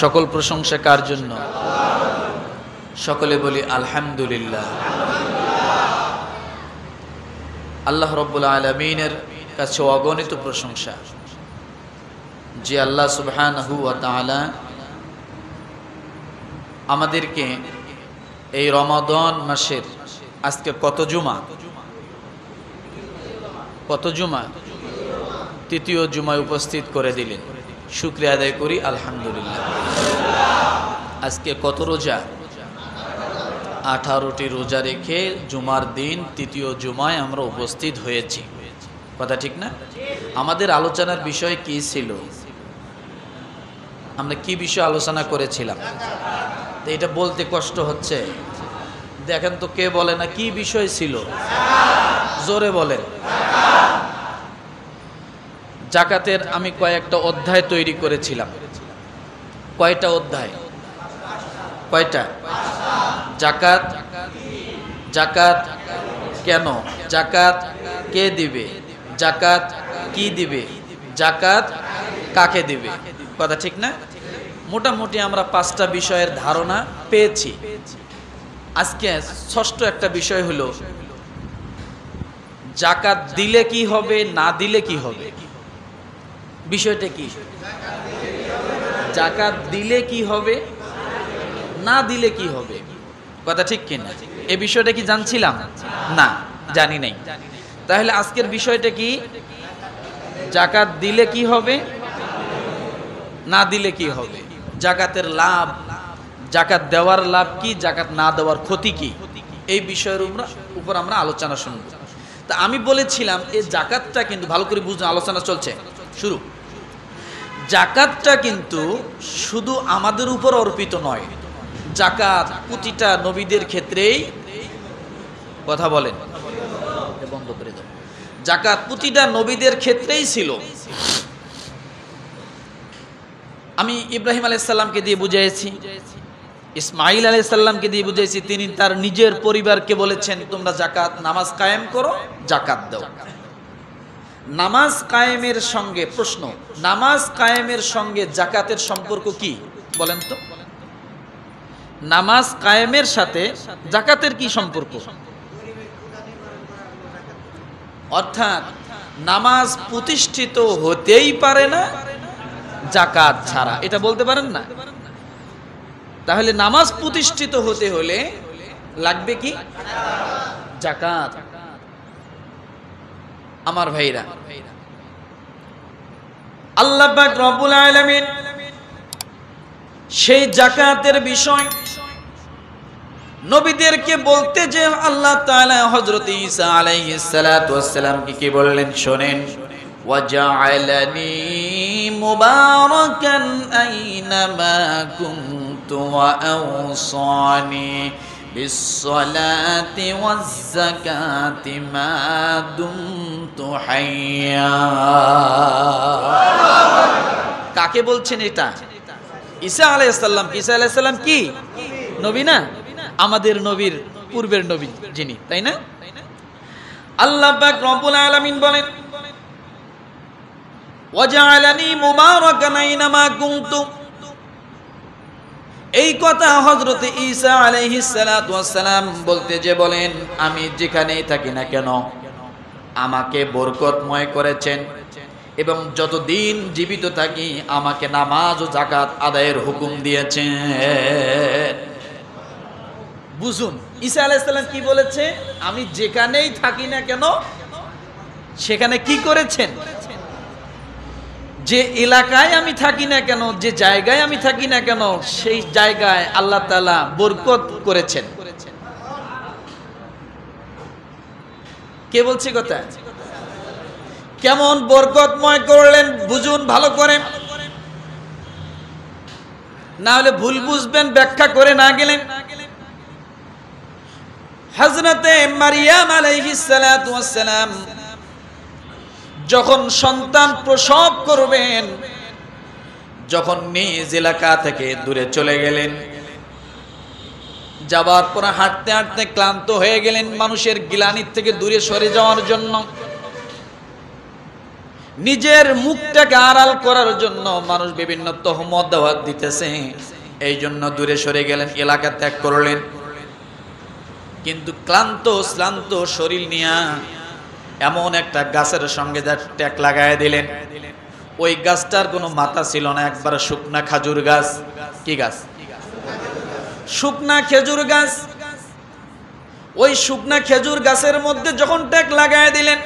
সকল প্রশংসা কার জন্য? সকলে বলি আলহামদুলিল্লাহ। আল্লাহ রাব্বুল আলামিনের কাছে অগণিত প্রশংসা, যে আল্লাহ সুবহানাহু ওয়া তাআলা আমাদেরকে এই রমাদান মাসের আজকে কত জুমা? তৃতীয় জুমায় উপস্থিত করে দিলেন। শুকরিয়া আদায় করি আলহামদুলিল্লাহ। আজকে কত রোজা? 18টি রোজা রেখে জুমার দিন তৃতীয় জুমায় আমরা উপস্থিত হয়েছি। কথা ঠিক না? আমাদের আলোচনার বিষয় কি ছিল? আমরা কি বিষয় আলোচনা করেছিলাম? এটা বলতে কষ্ট হচ্ছে, দেখেন তো কে বলে না কি বিষয় ছিল? জোরে বলেন। জাকাতের আমি কয়েকটা অধ্যায় তৈরি করেছিলাম। কয়টা অধ্যায়? কয়টা? জাকাত, জাকাত কেন, জাকাত কে দিবে, জাকাত কি দিবে, জাকাত কাকে দিবে। কথা ঠিক না? মোটামুটি আমরা 5টা বিষয়ের ধারণা পেয়েছি। আজকে ষষ্ঠ একটা বিষয় হলো জাকাত দিলে কি হবে, না দিলে কি হবে। বিষয়টা কি? জাকাত দিলে কি হবে, না দিলে কি হবে। কথা ঠিক কিনা? এই বিষয়টা কি জানছিলাম? না, জানি নাই। তাহলে আজকের বিষয়টা কি? জাকাত দিলে কি হবে, না দিলে কি হবে। জাকাতের লাভ, জাকাত দেওয়ার লাভ কি, জাকাত না দেওয়ার ক্ষতি কি, এই বিষয়ের উপর আমরা আলোচনা শুনব। তা আমি বলেছিলাম এই জাকাতটা কিন্তু ভালো করে বুঝুন, আলোচনা চলছে শুরু। জাকাতটা কিন্তু শুধু আমাদের উপর অর্পিত নয়। জাকাত প্রতিটা নবীদের ক্ষেত্রেই, কথা বলেন, বন্ধ করে দাও। জাকাত প্রতিটা নবীদের ক্ষেত্রেই ছিল। আমি ইব্রাহিম আলাইহিস সালামকে দিয়ে বুঝিয়েছি, ইসমাইল আলাইহিস সালামকে দিয়ে বুঝিয়েছি। তিনি তার নিজের পরিবারকে বলেছেন তোমরা জাকাত, নামাজ কায়েম করো, জাকাত দাও। নামাজ কায়েমের সঙ্গে, প্রশ্ন, নামাজ কায়েমের সঙ্গে জাকাতের সম্পর্ক কি বলেন তো? নামাজ কায়েমের সাথে জাকাতের কি সম্পর্ক? অর্থাৎ নামাজ প্রতিষ্ঠিত হতেই পারে না জাকাত ছাড়া, এটা বলতে পারেন না? তাহলে নামাজ প্রতিষ্ঠিত হতে হলে লাগবে কি? জাকাত। আমার ভাইরা, আল্লাহ পাক রব্বুল আলামিন সেই জাকাতের বিষয় নবীদেরকে বলতে যে আল্লাহ তাআলা হযরত ঈসা আলাইহিস সালাতু ওয়াস সালামকে কি বললেন শোনেন, ওয়াজআলানি মুবারাকান আইনামা কুনতু ওয়া আওসানি বিসসালাতি ওয়াজ যাকাতি মা দুমতু হাইয়া। কাকে বলছেন এটা? ঈসা আলাইহিস সালাম। ঈসা আলাইহিস সালাম কি নবী না? আমাদের নবীর পূর্বের নবী যিনি, তাই না? আল্লাহ পাক রব্বুল আলামিন বলেন ওয়াজআলানি মুবারাকান আইনামা কুনতু। এই কথা হযরত ঈসা আলাইহিস সালাতু ওয়াস সালাম বলতে যে বলেন আমি যেখানেই থাকি না কেন আমাকে বরকতময় করেছেন এবং যতদিন জীবিত থাকি আমাকে নামাজ ও যাকাত আদায়ের হুকুম দিয়েছেন। বুঝুন ঈসা আলাইহিস সালাম কি বলেছে? আমি যেখানেই থাকি না কেন সেখানে কি করেছেন? যে এলাকায় আমি থাকি না কেন, যে জায়গায় আমি থাকি না কেন, সেই জায়গায় আল্লাহ তাআলা বরকত করেছেন। কে বলছে কথা? কেমন বরকতময় করলেন বুঝুন ভালো করে, না হলে ভুল বুঝবেন ব্যাখ্যা করে না গেলেন। হযরতে মারিয়াম আলাইহিস সালাতু ওয়াস সালাম যখন সন্তান প্রসব করবেন, যখন নিজ এলাকা থেকে দূরে চলে গেলেন, যাবার পর হাঁটতে হাঁটতে ক্লান্ত হয়ে গেলেন, মানুষের গ্লানির থেকে দূরে সরে যাওয়ার জন্য নিজের মুখটাকে আড়াল করার জন্য মানুষ বিভিন্ন তহমত দাওয়াত দিতেছে, এই জন্য দূরে সরে গেলেন, এলাকা ত্যাগ করলেন। কিন্তু ক্লান্ত শ্রান্ত শরীর নিয়ে এমন একটা গাছের সঙ্গে যা ট্যাগ লাগায় দিলেন, ওই গাছটার কোনো মাথা ছিল না, একবার শুকনা খাজুর গাছ। কি গাছ? শুকনা খেজুর গাছ। ওই শুকনা খেজুর গাছের মধ্যে যখন ট্যাগ লাগায় দিলেন,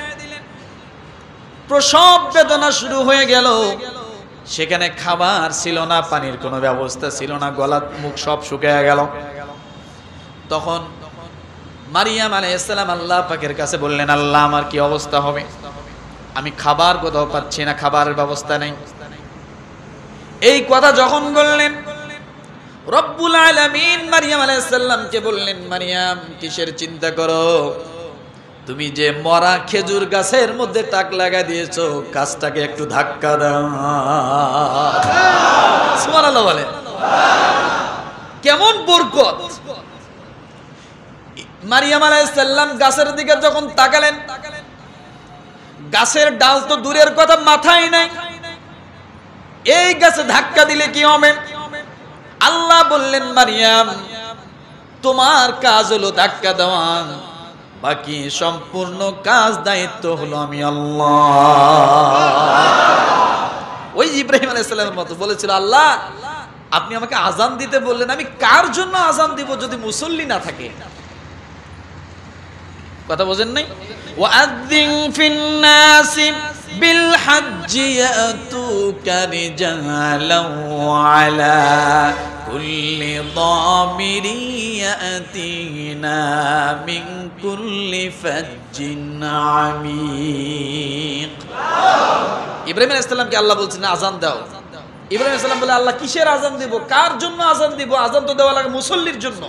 প্রসব বেদনা শুরু হয়ে গেল। সেখানে খাবার ছিল না, পানির কোনো ব্যবস্থা ছিল না, গলা মুখ সব শুকিয়ে গেল। তখন মারিয়াম আলাইহিস সালাম আল্লাহ পাকের কাছে বললেন, আল্লাহ আমার কি অবস্থা হবে, আমি খাবার কোথাও পাচ্ছি না, খাবারের ব্যবস্থা নেই। এই কথা যখন বললেন, রব্বুল আলামিন মারিয়াম আলাইহিস সালামকে বললেন, মারিয়াম কিসের চিন্তা করো, তুমি যে মরা খেজুর গাছের মধ্যে টাক লাগা দিয়েছো, গাছটাকে একটু ধাক্কা দাও। সুবহানাল্লাহ বলেন। কেমন বরকত! মারিয়াম আলাইহিস সালাম গাছের দিকে যখন তাকালেন, গাছের ডাল তো দূরের কথা, মাথায় নাই। এই গাছে ধাক্কা দিলে কি হবে? আল্লাহ বললেন, মারিয়াম তোমার কাজ হলো ধাক্কা দেওয়া, বাকি সম্পূর্ণ কাজ দায়িত্ব হলো আমি আল্লাহ। ওই ইব্রাহিম আলাইহিস সালামের মতো বলেছিল, আল্লাহ আপনি আমাকে আজান দিতে বললেন, আমি কার জন্য আজান দিব যদি মুসল্লি না থাকে? কথা বোঝেন নাই? ওয়াআযিন ফিন নাসি বিল হাজ্জি ইয়াতুকা রিজালান ওয়া আলা কুল্লি দামিরি ইয়াতিনা মিন কুল্লি ফাজ্জিন আমিক। ইব্রাহিম আলাইহিস সালামকে আল্লাহ বলছেন আজান দাও। ইব্রাহিম আলাইহিস সালাম বলে, আল্লাহ কিসের আজান দিব, কার জন্য আজান দিব? আজান তো দেওয়া লাগে মুসল্লির জন্য।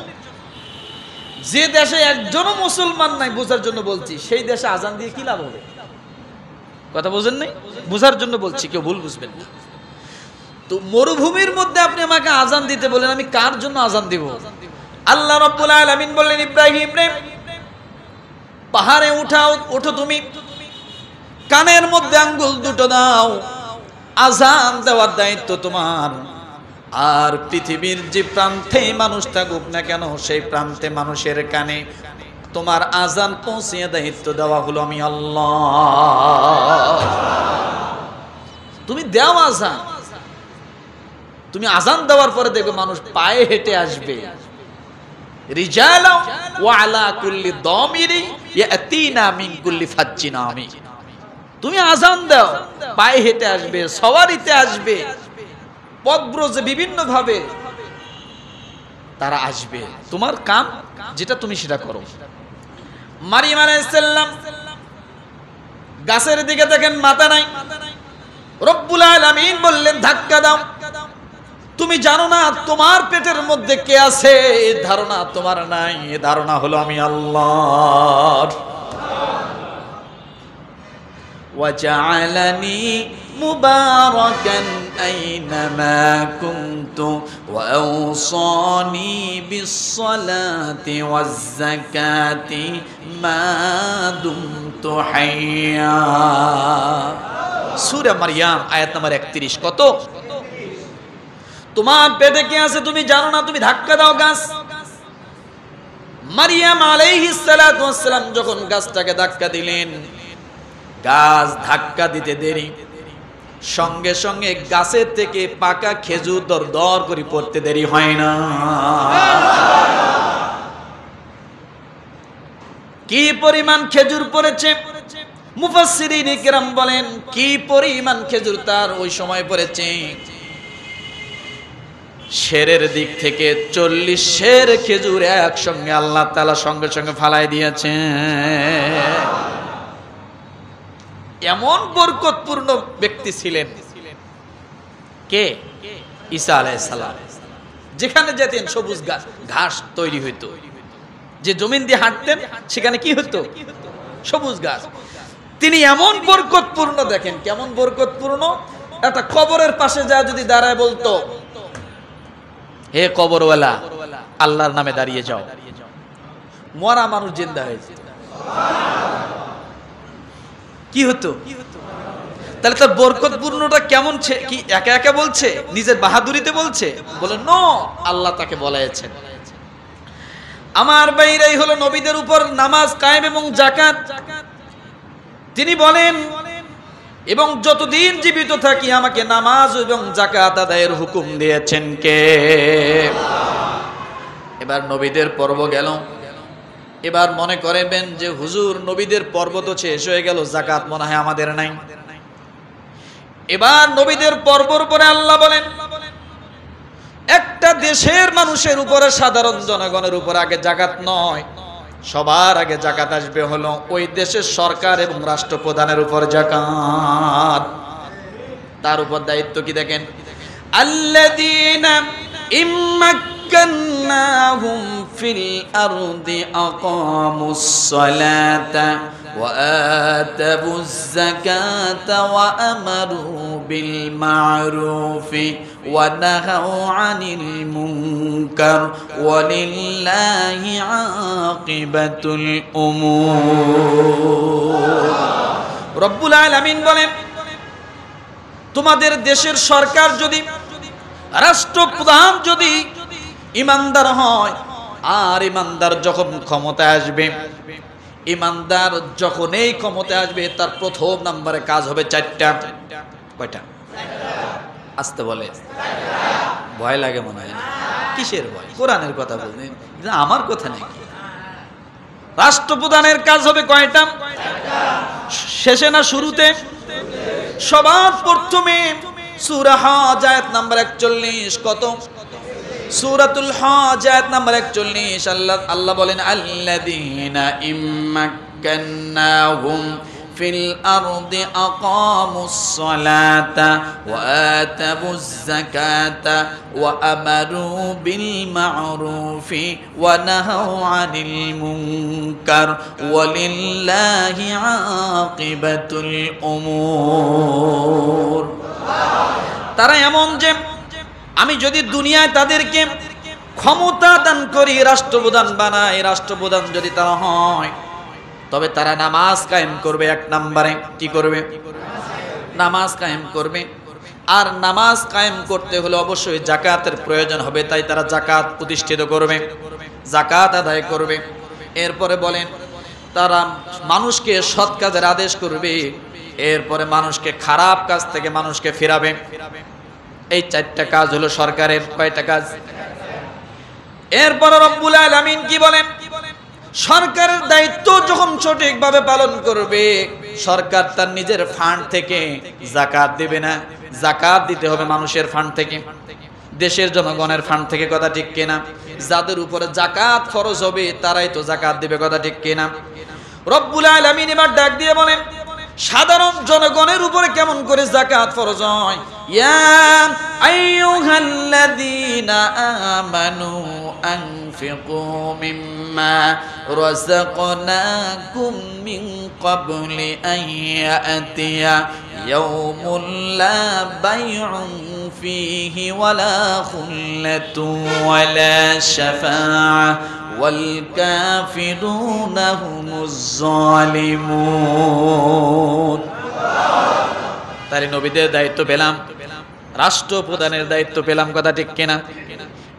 যে দেশে একজনও মুসলমান নাই, বোঝার জন্য বলছি, সেই দেশে আজান দিয়ে কি লাভ হবে? কথা বোঝেন নাই? বোঝার জন্য বলছি, কেউ ভুল বুঝবেন না। তো মরুভূমির মধ্যে আপনি আমাকে আজান দিতে বলেন, আমি কার জন্য আজান দিব? আল্লাহ রাব্বুল আলামিন বললেন, ইব্রাহিম রে পাহাড়ে ওঠো, তুমি কানের মধ্যে আঙ্গুল দুটো দাও, আজান দেওয়ার দায়িত্ব তোমার। আর পৃথিবীর যে প্রান্তে মানুষ থাকুক না কেন, সেই প্রান্তে মানুষের কানে তোমার আজান পৌঁছিয়ে দায়িত্ব দেওয়া হলো আমি আল্লাহ। তুমি দাও আজান, তুমি আজান দেওয়ার পরে দেখবে মানুষ পায়ে হেঁটে আসবে। রিজালা ওয়া আলা কুল্লি দামিরি ইয়াতিনা মিন কুল্লি ফাজ্জিন আমিক। তুমি আজান দাও, পায়ে হেঁটে আসবে, সওয়ারিতে আসবে, পথব্রজে বিভিন্ন ভাবে তারা আসবে। তোমার কাম যেটা তুমি সেটা করো। মারিয়াম আলাইহিস সালাম গাছের দিকে দেখেন, মাথা নাই। রব্বুল আলামিন বললেন, ধাক্কা দাও। তুমি জানো না তোমার পেটের মধ্যে কে আছে, এই ধারণা তোমার নাই, এই ধারণা হলো আমি আল্লাহ। وجعلني مباركا أينما كنت وأوصاني بالصلاة والزكاة ما دمت حيا। সূরা মারইয়াম আয়াত নম্বর 31। কত? তোমার পেটে কে আছে তুমি জানো না, তুমি ধাক্কা দাও গাছ। মারইয়াম আলাইহিস সালাতু ওয়াস সালাম যখন গাছটাকে ধাক্কা দিলেন, গাছ ধাক্কা দিতে দেরি, সঙ্গে সঙ্গে গাছের থেকে পাকা খেজুর দর দর করে পড়তে দেরি হয় না। কি পরিমাণ খেজুর পড়েছে, মুফাসসিরিন কিরাম বলেন কি পরিমাণ খেজুর তার ওই সময় পড়েছে। শেরের দিক থেকে 40 শের খেজুর একসঙ্গে আল্লাহ তাআলা সঙ্গে সঙ্গে ফালাই দিয়েছে। এমন বরকতপূর্ণ ব্যক্তি ছিলেন কে? ঈসা আলাইহিস সালাম। যেখানে যেতেন সবুজ ঘাস তৈরি হইতো, যে জমিন দিয়ে হাঁটতেন সেখানে কি হতো? সবুজ ঘাস। তিনি এমন বরকতপূর্ণ, দেখেন কেমন বরকতপূর্ণ। একটা কবরের পাশে যা যদি দাঁড়ায় বলতো, হে কবরওয়ালা আল্লাহর নামে দাঁড়িয়ে যাও, মরা মানুষ জিন্দা হয়েছে। কি হতো? তাহলে তার বরকতপূর্ণটা কেমন, কি একা একা বলছে, নিজের বাহাদুরিতে বলছে? বলে নো, আল্লাহ তাকে বলাইছেন। আমার বাইরেই হলো নবীদের উপর নামাজ কায়েম এবং যাকাত। তিনি বলেন, এবং যতদিন জীবিত থাকি আমাকে নামাজ এবং যাকাত আদায়ের হুকুম দিয়েছেন কে? এবার নবীদের পর্ব গেল। এবার মনে করবেন যে হুজুর নবীদের পর্ব তো শেষ হয়ে গেল, যাকাত মনে হয় আমাদের নাই। এবার নবীদের পর্বর উপরে আল্লাহ বলেন, একটা দেশের মানুষের উপরে, সাধারণ জনগণের উপর আগে যাকাত নয়, সবার আগে যাকাত আসবে হলো ওই দেশের সরকার এবং রাষ্ট্রপ্রধানের উপর যাকাত। তার উপর দায়িত্ব কি দেখেন, আল্লাযীনা ইম্মাক্কান্নাহুম ফিল আরদি আকামুস সালাতা ওয়া আতাবুজ যাকাতা ওয়া আমারু বিল মা'রুফি ওয়া নাহাউ আনিল মুনকার ওয়া লিল্লাহি আকিবাতুল উমুর। রব্বুল আলামিন বলেন, তোমাদের দেশের সরকার যদি, রাষ্ট্রপ্রধান যদি ইমানদার হয়, আর ইমানদার যখন ক্ষমতায় আসবে, ইমানদার যখন এই ক্ষমতায় আসবে, তার প্রথম নম্বরে কাজ হবে চারটা। কয়টা? আসতে বলে, ভয় লাগে মনে হয়। কিসের ভয়? কোরআনের কথা বলছেন, আমার কথা নাকি? রাষ্ট্রপ্রধানের কাজ হবে কয়টা? শেষে না শুরুতে? সবার প্রথমে সূরা হজ আয়াত নাম্বার 41। কত? সূরাতুল হজ আয়াত নাম্বার 41। আল্লাহ বলেন, আল্লাযীনা ইম্মাক্কান্নাহুম ফিল আরদি আকামুস সালাতা ওয়া আতাবুজ যাকাতা ওয়া আমারু বিল মা'রুফি ওয়া নাহাউ আনিল মুনকার ওয়া লিল্লাহি আকিবাতুল উমুর। তারা এমন যে আমি যদি দুনিয়ায় তাদেরকে ক্ষমতা দান করি, রাষ্ট্রপ্রধান বানাই, রাষ্ট্রপ্রধান যদি তারা হয়, তবে তারা নামাজ কায়েম করবে। এক নম্বরে কি করবে? নামাজ কায়েম করবে। আর নামাজ কায়েম করতে হলে অবশ্যই যাকাতের প্রয়োজন হবে, তাই তারা যাকাত প্রতিষ্ঠিত করবে, যাকাত আদায় করবে। এরপরে বলেন, তারা মানুষকে সৎ কাজের আদেশ করবে, এরপরে মানুষকে খারাপ কাজ থেকে মানুষকে ফেরাবে। এই চারটা কাজ হলো সরকারের। কয়টা কাজ? এরপর রব্বুল আলামিন কি বলেন, সরকারের দায়িত্ব যখন সঠিকভাবে পালন করবে, সরকার তার নিজের ফান্ড থেকে যাকাত দেবে না, যাকাত দিতে হবে মানুষের ফান্ড থেকে, দেশের জনগণের ফান্ড থেকে। কথা ঠিক কিনা? যাদের উপরে যাকাত ফরজ হবে তারাই তো যাকাত দিবে। কথা ঠিক কিনা? রব্বুল আলামিন এবার ডাক দিয়ে বলেন, সাধারণ জনগণের উপরে কেমন করে যাকাত ফরজ হয়? ইয়া আইয়ুহাল্লাযীনা আমানু আনফিকু মিম্মা রাযাকনাকুম মিন ক্বাবলি আন ইয়াতিয়া ইয়াউমুন লা বাইউন ফীহি ওয়ালা খুল্লাতুন ওয়ালা শাফাআহ ওয়াল কাফিরুনা হুমুজ জালিমুন। তাই নবীদের দায়িত্ব পেলাম, রাষ্ট্রপ্রধানের দায়িত্ব পেলাম। কথা ঠিক কিনা?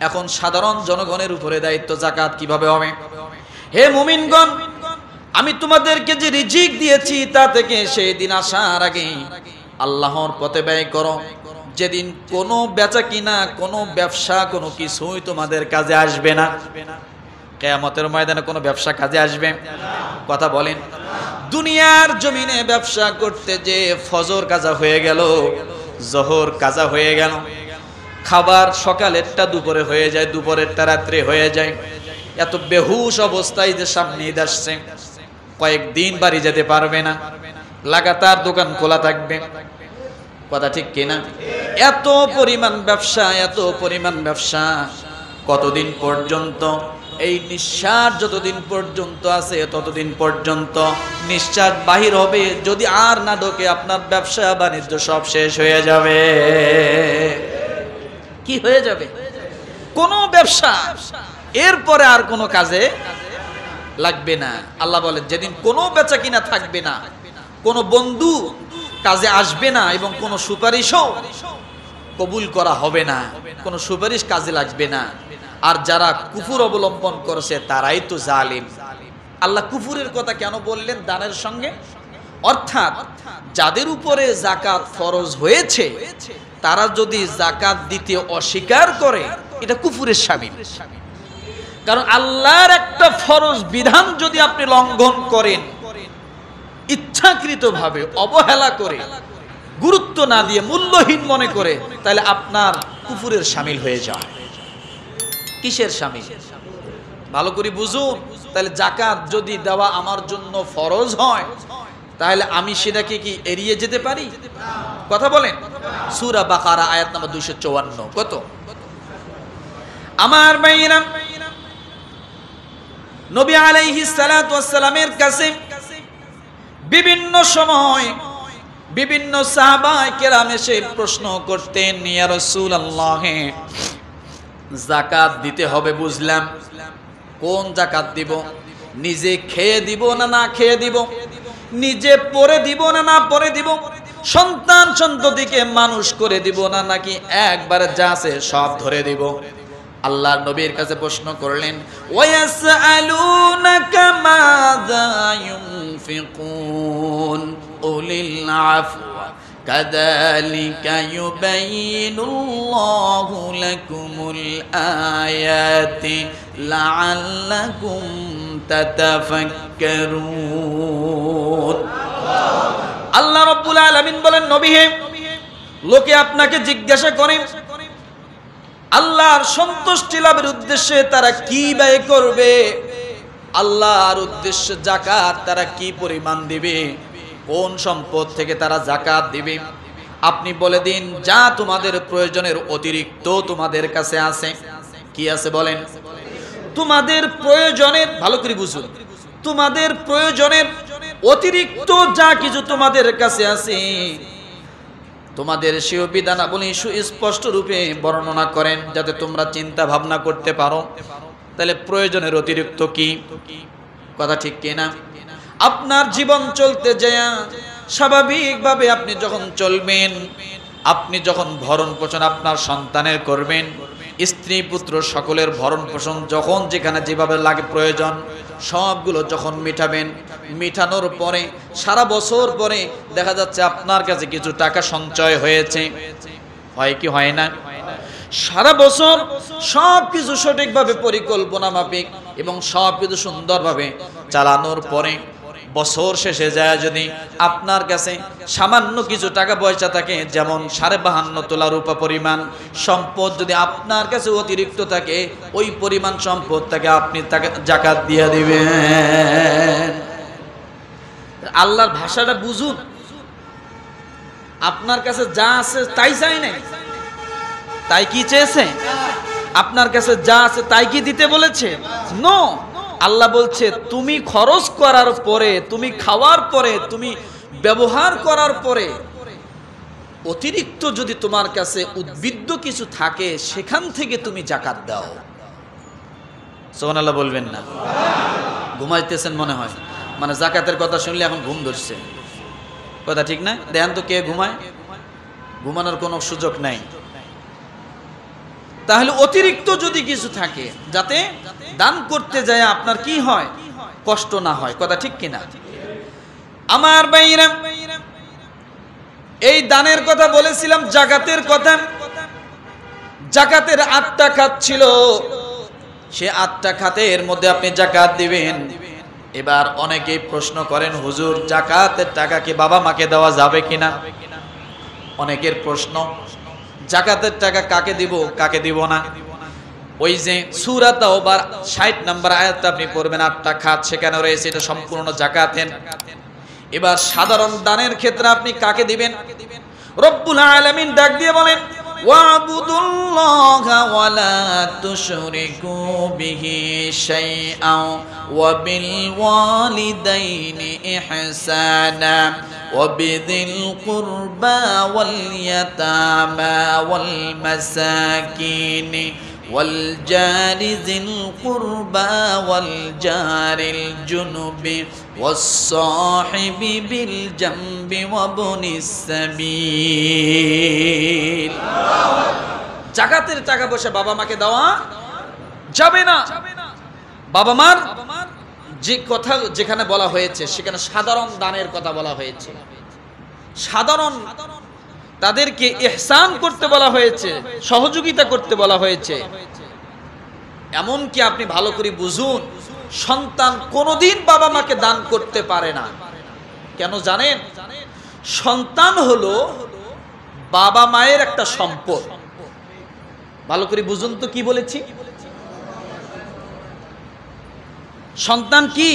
এখন সাধারণ জনগণের উপরে দায়িত্ব যাকাত কিভাবে হবে? হে মুমিনগণ, আমি তোমাদেরকে যে রিজিক দিয়েছি তা থেকে সেই দিন আসার আগে আল্লাহর পথে ব্যয় করো, যেদিন কোনো বেচা কিনা, কোনো ব্যবসা, কোনো কিছুই তোমাদের কাজে আসবে না। কিয়ামতের ময়দানে কোনো ব্যবসা কাজে আসবে? কথা বলেন। দুনিয়ার জমিনে ব্যবসা করতে যে ফজর কাজা হয়ে গেল, জোহর কাজা হয়ে গেল, খাবার সকালেরটা দুপুরে হয়ে যায়, দুপুরেরটা রাত্রে হয়ে যায়, এত বেহুশ অবস্থায় যে সামনে ঈদ আসছে, কয়েকদিন বাড়ি যেতে পারবে না, লাগাতার দোকান খোলা থাকবে। কথা ঠিক কিনা? এত পরিমাণ ব্যবসা, এত পরিমাণ ব্যবসা। কতদিন পর্যন্ত? এই নিঃশ্বাস যতদিন পর্যন্ত আছে ততদিন পর্যন্ত নিঃশ্বাস বাহির হবে, যদি আর না ঢোকে আপনার ব্যবসা বাণিজ্য সব শেষ হয়ে যাবে। কি হয়ে যাবে? কোনো ব্যবসা এরপরে আর কোনো কাজে লাগবে না। আল্লাহ বলেন, যেদিন কোনো বেচা কিনা থাকবে না, কোনো বন্ধু কাজে আসবে না এবং কোনো সুপারিশও কবুল করা হবে না, কোনো সুপারিশ কাজে লাগবে না। আর যারা কুফর অবলম্বন করেছে তারাই তো জালিম। আল্লাহ কুফুরের কথা কেন বললেন দানের সঙ্গে? অর্থাৎ যাদের উপরে যাকাত ফরজ হয়েছে তারা যদি যাকাত দিতে অস্বীকার করে এটা কুফুরের শামিল। কারণ আল্লাহর একটা ফরজ বিধান যদি আপনি লঙ্ঘন করেন ইচ্ছাকৃতভাবে, অবহেলা করে, গুরুত্ব না দিয়ে, মূল্যহীন মনে করে, তাহলে আপনার কুফুরের শামিল হয়ে যায়। কিসের শামিল? ভালো করে বুঝুন। তাহলে যাকাত যদি দেওয়া আমার জন্য ফরজ হয় তাহলে আমি সেটাকে কি এড়িয়ে যেতে পারি? কথা বলেন। সূরা বাকারা আয়াত নাম্বার 254। কত? আমার ভাইরা, নবী আলাইহিস সালাতু ওয়াস সালামের কাছে বিভিন্ন সময় বিভিন্ন সাহাবায়ে কেরাম এসে প্রশ্ন করতেন, ইয়া রাসূলুল্লাহ, যাকাত দিতে হবে বুঝলাম, কোন যাকাত দিব? নিজে খেয়ে দিব না না খেয়ে দিব? নিজে পরে দিব না না পরে দিব? সন্তান সন্ততিকে মানুষ করে দিব না নাকি একবারে যা আছে সব ধরে দিব? আল্লাহর নবীর কাছে প্রশ্ন করলেন, ওয়ায়াসআলুনাকা মাযা ইউনফিকুন উলিল আফওয়া কাযালিকা ইউবাইয়িনুল্লাহু লাকুমুল আয়াতি লাআল্লাকুম তাতাফাক্কারুন। আল্লাহ রাব্বুল আলামিন বলেন, নবী হে, লোকে আপনাকে জিজ্ঞাসা করে আল্লাহর সন্তুষ্টি লাভের উদ্দেশ্যে তারা কি ব্যয় করবে, আল্লাহর উদ্দেশ্যে যাকাত তারা কি পরিমাণ দিবে, কোন সম্পদ থেকে তারা যাকাত দিবে, আপনি বলে দিন যা তোমাদের প্রয়োজনের অতিরিক্ত তোমাদের কাছে আছে। কি আছে বলেন? তোমাদের প্রয়োজনের, ভালো করে বুঝুন, তোমাদের প্রয়োজনের অতিরিক্ত যা কিছু তোমাদের কাছে আছে তোমাদের সেই বিধানাবলী সুস্পষ্ট রূপে বর্ণনা করেন যাতে তোমরা চিন্তা ভাবনা করতে পারো। তাহলে প্রয়োজনের অতিরিক্ত কি? কথা ঠিক কিনা? আপনার জীবন চলতে যায় স্বাভাবিকভাবে আপনি যখন চলবেন, আপনি যখন ভরণ পোষণ আপনার সন্তানের করবেন, স্ত্রী পুত্র সকলের ভরণ পোষণ যখন যেখানে যেভাবে লাগে প্রয়োজন সবগুলো যখন মিটাবেন, মিটানোর পরে সারা বছর পরে দেখা যাচ্ছে আপনার কাছে কিছু টাকা সঞ্চয় হয়েছে, হয় কি হয় না? সারা বছর সবকিছু সঠিকভাবে পরিকল্পনা মাফিক এবং সবকিছু সুন্দরভাবে চালানোর পরে বছর শেষে যায় যদি আপনার কাছে সামান্য কিছু টাকা পয়সা থাকে, যেমন 52.5 তোলা রূপা পরিমাণ সম্পদ যদি আপনার কাছে অতিরিক্ত থাকে, ওই পরিমাণ সম্পদ থেকে আপনি তাকে যাকাত দিয়ে দিবেন। আল্লাহর ভাষাটা বুঝুন। আপনার কাছে যা আছে তাই চাই নাই, তাই কি চেয়েছে? আপনার কাছে যা আছে তাই কি দিতে বলেছে? নো। আল্লাহ বলছে তুমি খরচ করার পরে, তুমি খাওয়ার পরে, তুমি ব্যবহার করার পরে অতিরিক্ত যদি তোমার কাছে উদ্বৃত্ত কিছু থাকে সেখান থেকে তুমি যাকাত দাও। সুবহানাল্লাহ বলবেন না? ঘুমাইতেছেন মনে হয়, মানে যাকাতের কথা শুনলে এখন ঘুম ধরছে। কথা ঠিক না? দেখেন তো কে ঘুমায়? ঘুমানোর কোনো সুযোগ নাই। তাহলে অতিরিক্ত যদি কিছু থাকে যাতে দান করতে যায় আপনার কি হয়, কষ্ট না হয়। কথা ঠিক কিনা? আমার ভাইরা, এই দানের কথা বলেছিলাম, যাকাতের কথা। যাকাতের 8টা খাত ছিল, সে 8টা খাতের মধ্যে আপনি যাকাত দিবেন। এবার অনেকেই প্রশ্ন করেন, হুজুর যাকাতের টাকা কি বাবা মাকে দেওয়া যাবে কিনা? অনেকের প্রশ্ন, যাকাতের টাকা কাকে দিব কাকে দিব না? ওই যে সূরা তাওবার 60 নম্বর আয়াতটা আপনি পড়বেন, 8টা খাত সেখানে রয়েছে, এটা সম্পূর্ণ যাকাতের। এবার সাধারণ দানের ক্ষেত্রে আপনি কাকে দিবেন? রব্বুল আলামিন ডাক দিয়ে বলেন, ওয়াবুদুল্লাহা ওয়ালা তুশরিকু বিহি শাইআন ওয়া বিল ওয়ালিদাইনি ইহসানা وبذي القربى واليتامى والمساكين ওয়াল জারি যিল কুরবা ওয়াল জারিল জুনুবি ওয়াস সাহিবি বিল জামবি ওয়া বনিস সাবিল। জাকাতের টাকা পয়সা বাবা মাকে দেওয়া যাবে না। বাবা মার যে কথা যেখানে বলা হয়েছে সেখানে সাধারণ দানের কথা বলা হয়েছে, সাধারণ তাদেরকে ইহসান করতে বলা হয়েছে, সহযোগিতা করতে বলা হয়েছে। এমনকি আপনি ভালো করে বুঝুন, সন্তান কোনোদিন বাবা মাকে দান করতে পারে না। কেন জানেন? সন্তান হলো বাবা মায়ের একটা সম্পদ। ভালো করে বুঝুন তো কি বলেছি। সন্তান কি?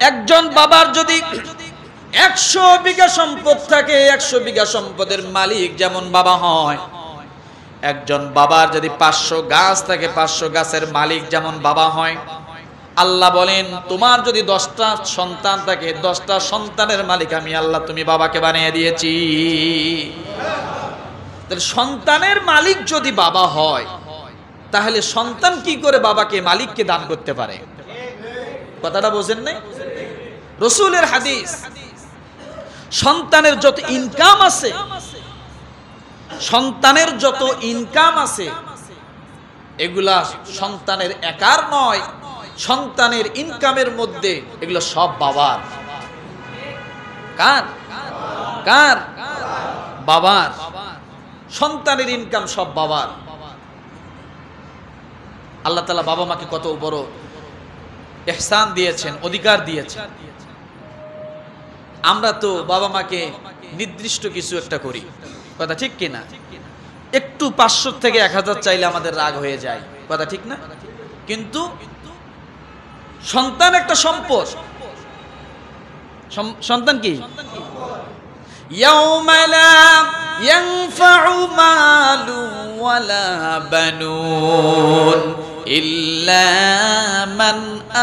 একজন বাবার যদি 100 বিঘা সম্পদ থাকে, 100 বিঘা সম্পদের মালিক যেমন বাবা হয়, একজন বাবার যদি 500 গাছ থাকে, 500 গাছের মালিক যেমন বাবা হয়। আল্লাহ বলেন তোমার যদি 10টা সন্তান থাকে, 10টা সন্তানের মালিক আমি আল্লাহ তুমি বাবাকে বানিয়ে দিয়েছি। তাহলে সন্তানের মালিক যদি বাবা হয়, তাহলে সন্তান কি করে বাবাকে মালিককে দান করতে পারে? কথাটা বোঝেন নাই? রাসূলের হাদিস, সন্তানের যত ইনকাম আছে, সন্তানের যত ইনকাম আছে এগুলা সন্তানের একার নয়, সন্তানের ইনকামের মধ্যে এগুলো সব বাবার। কার? কার? বাবার। সন্তানের ইনকাম সব বাবার। আল্লাহ তাআলা বাবা মাকে কত বড় ইহসান দিয়েছেন, অধিকার দিয়েছেন। আমরা তো বাবা মাকে নির্দিষ্ট কিছু একটা করি, কথা ঠিক কিনা? একটু 500 থেকে 1000 চাইলে আমাদের রাগ হয়ে যায়, কথা ঠিক না? কিন্তু সন্তান একটা সম্পদ। সন্তান কি? ইয়াউমা লা ইয়ানফাউ মালু ওয়ালা বানুন ইল্লা মান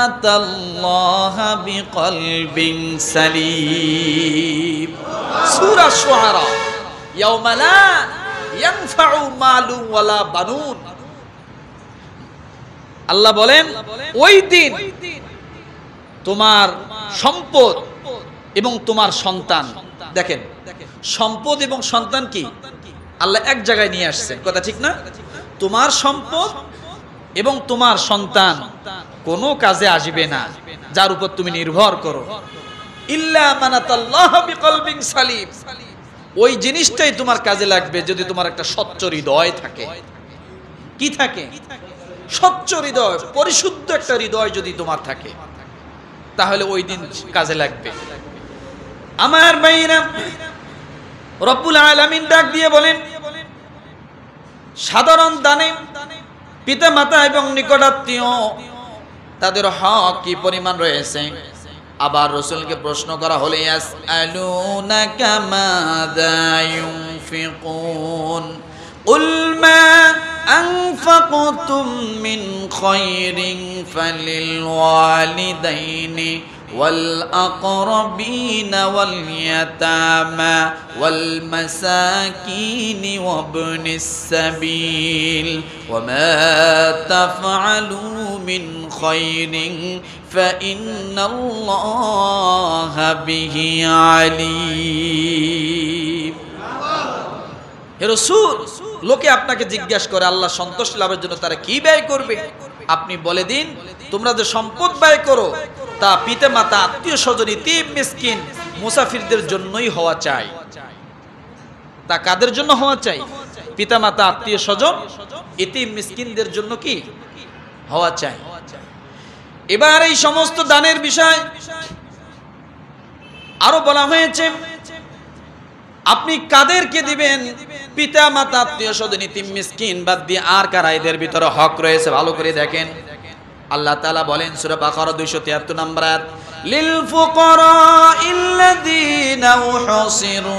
আতাল্লাহা বিকলবিন সালিম। সূরা শুআরা। ইয়াউমা লা ইয়ানফাউ মালু ওয়ালা বানুন। আল্লাহ বলেন ওই দিন তোমার সম্পদ এবং তোমার সন্তান, দেখেন সম্পদ এবং সন্তান কি আল্লাহ এক জায়গায় নিয়ে আসছেন, কথা ঠিক না? তোমার সম্পদ এবং তোমার সন্তান কোনো কাজে আসবে না যার উপর তুমি নির্ভর করো। ইল্লা মান আতাল্লাহা বিকলবিন সালিম। ওই জিনিসটাই তোমার কাজে লাগবে যদি তোমার একটা স্বচ্ছ হৃদয় থাকে। কি থাকে? স্বচ্ছ হৃদয়, পরিশুদ্ধ একটা হৃদয় যদি তোমার থাকে, তাহলে ওই দিন কাজে লাগবে। আমার ভাইরা, রব্বুল আলামিন ডাক দিয়ে বলেন সাধারণ দানে পিতা মাতা এবং নিকটাত্মীয় তাদের হক কি পরিমাণ রয়েছে। আবার রাসূলকে প্রশ্ন করা হলে ইয়াসআলুনাকা মাযা ইউনফিকুন কুল মা আনফাকতুম মিন খায়রিন ফালিল ওয়ালিদাইনি والأقربين واليتامى والمساكين وابن السبيل وما تفعلوا من خير فإن الله به عليم। হে রাসূল, লোকে আপনাকে জিজ্ঞাসা করে আল্লাহ সন্তুষ্টি লাভের জন্য তারা কি ব্যয় করবে, আপনি বলে দিন তোমরা যে সম্পদ ব্যয় করো তা পিতা মাতা, আত্মীয় স্বজন, ইতিম মিসকিন, মুসাফিরদের জন্যই হওয়া চাই। তা কাদের জন্য হওয়া চাই? পিতা মাতা, আত্মীয় স্বজন, ইতিম মিসকিনদের জন্য কি হওয়া চাই। এবার এই সমস্ত দানের বিষয় আরো বলা হয়েছে, আপনি কাদেরকে দিবেন? পিতা মাতা, আত্মীয় স্বজন, ইতিম মিসকিন বাদ দিয়ে আর কারা এদের ভিতরে হক রয়েছে ভালো করে দেখেন। আল্লাহ তাআলা বলেন সূরা বাকারা 273 নম্বর আয়াত, লিল ফুকারাইল্লাযীনা উহসিরু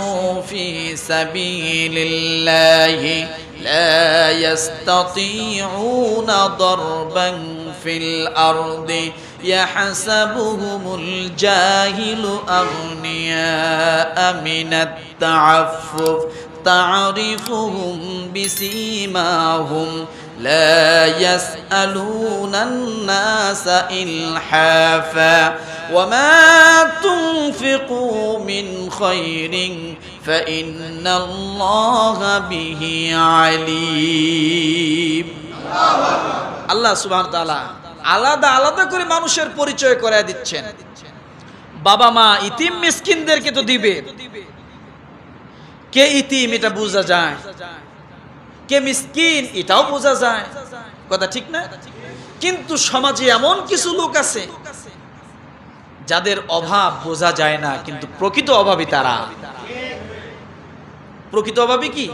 ফি সাবিলিল্লাহি লা ইস্তাতিউনা দারবান ফিল আরদি ইয়াহসাবুহুমুল জাহিলু আগনিয়া মিনাত তাআফফুফ تعرفهم بسيماهم لا يسألون الناس إلحافا وما تنفقوا من خير فإن الله به عليم আল্লাহ সুবহানাহু ওয়া তাআলা আলাদা আলাদা করে মানুষের পরিচয় করায় দিচ্ছেন। বাবা মা ইতিম মিসকিনদেরকে তো দিবে, কে ইতিম এটা বোঝা যায়, কে মিসকিন এটাও বোঝা যায়, কথা ঠিক না? কিন্তু সমাজে এমন কিছু লোক আছে যাদের অভাব বোঝা যায় না, কিন্তু প্রকৃত অভাবী তারা। প্রকৃত অভাবী কি?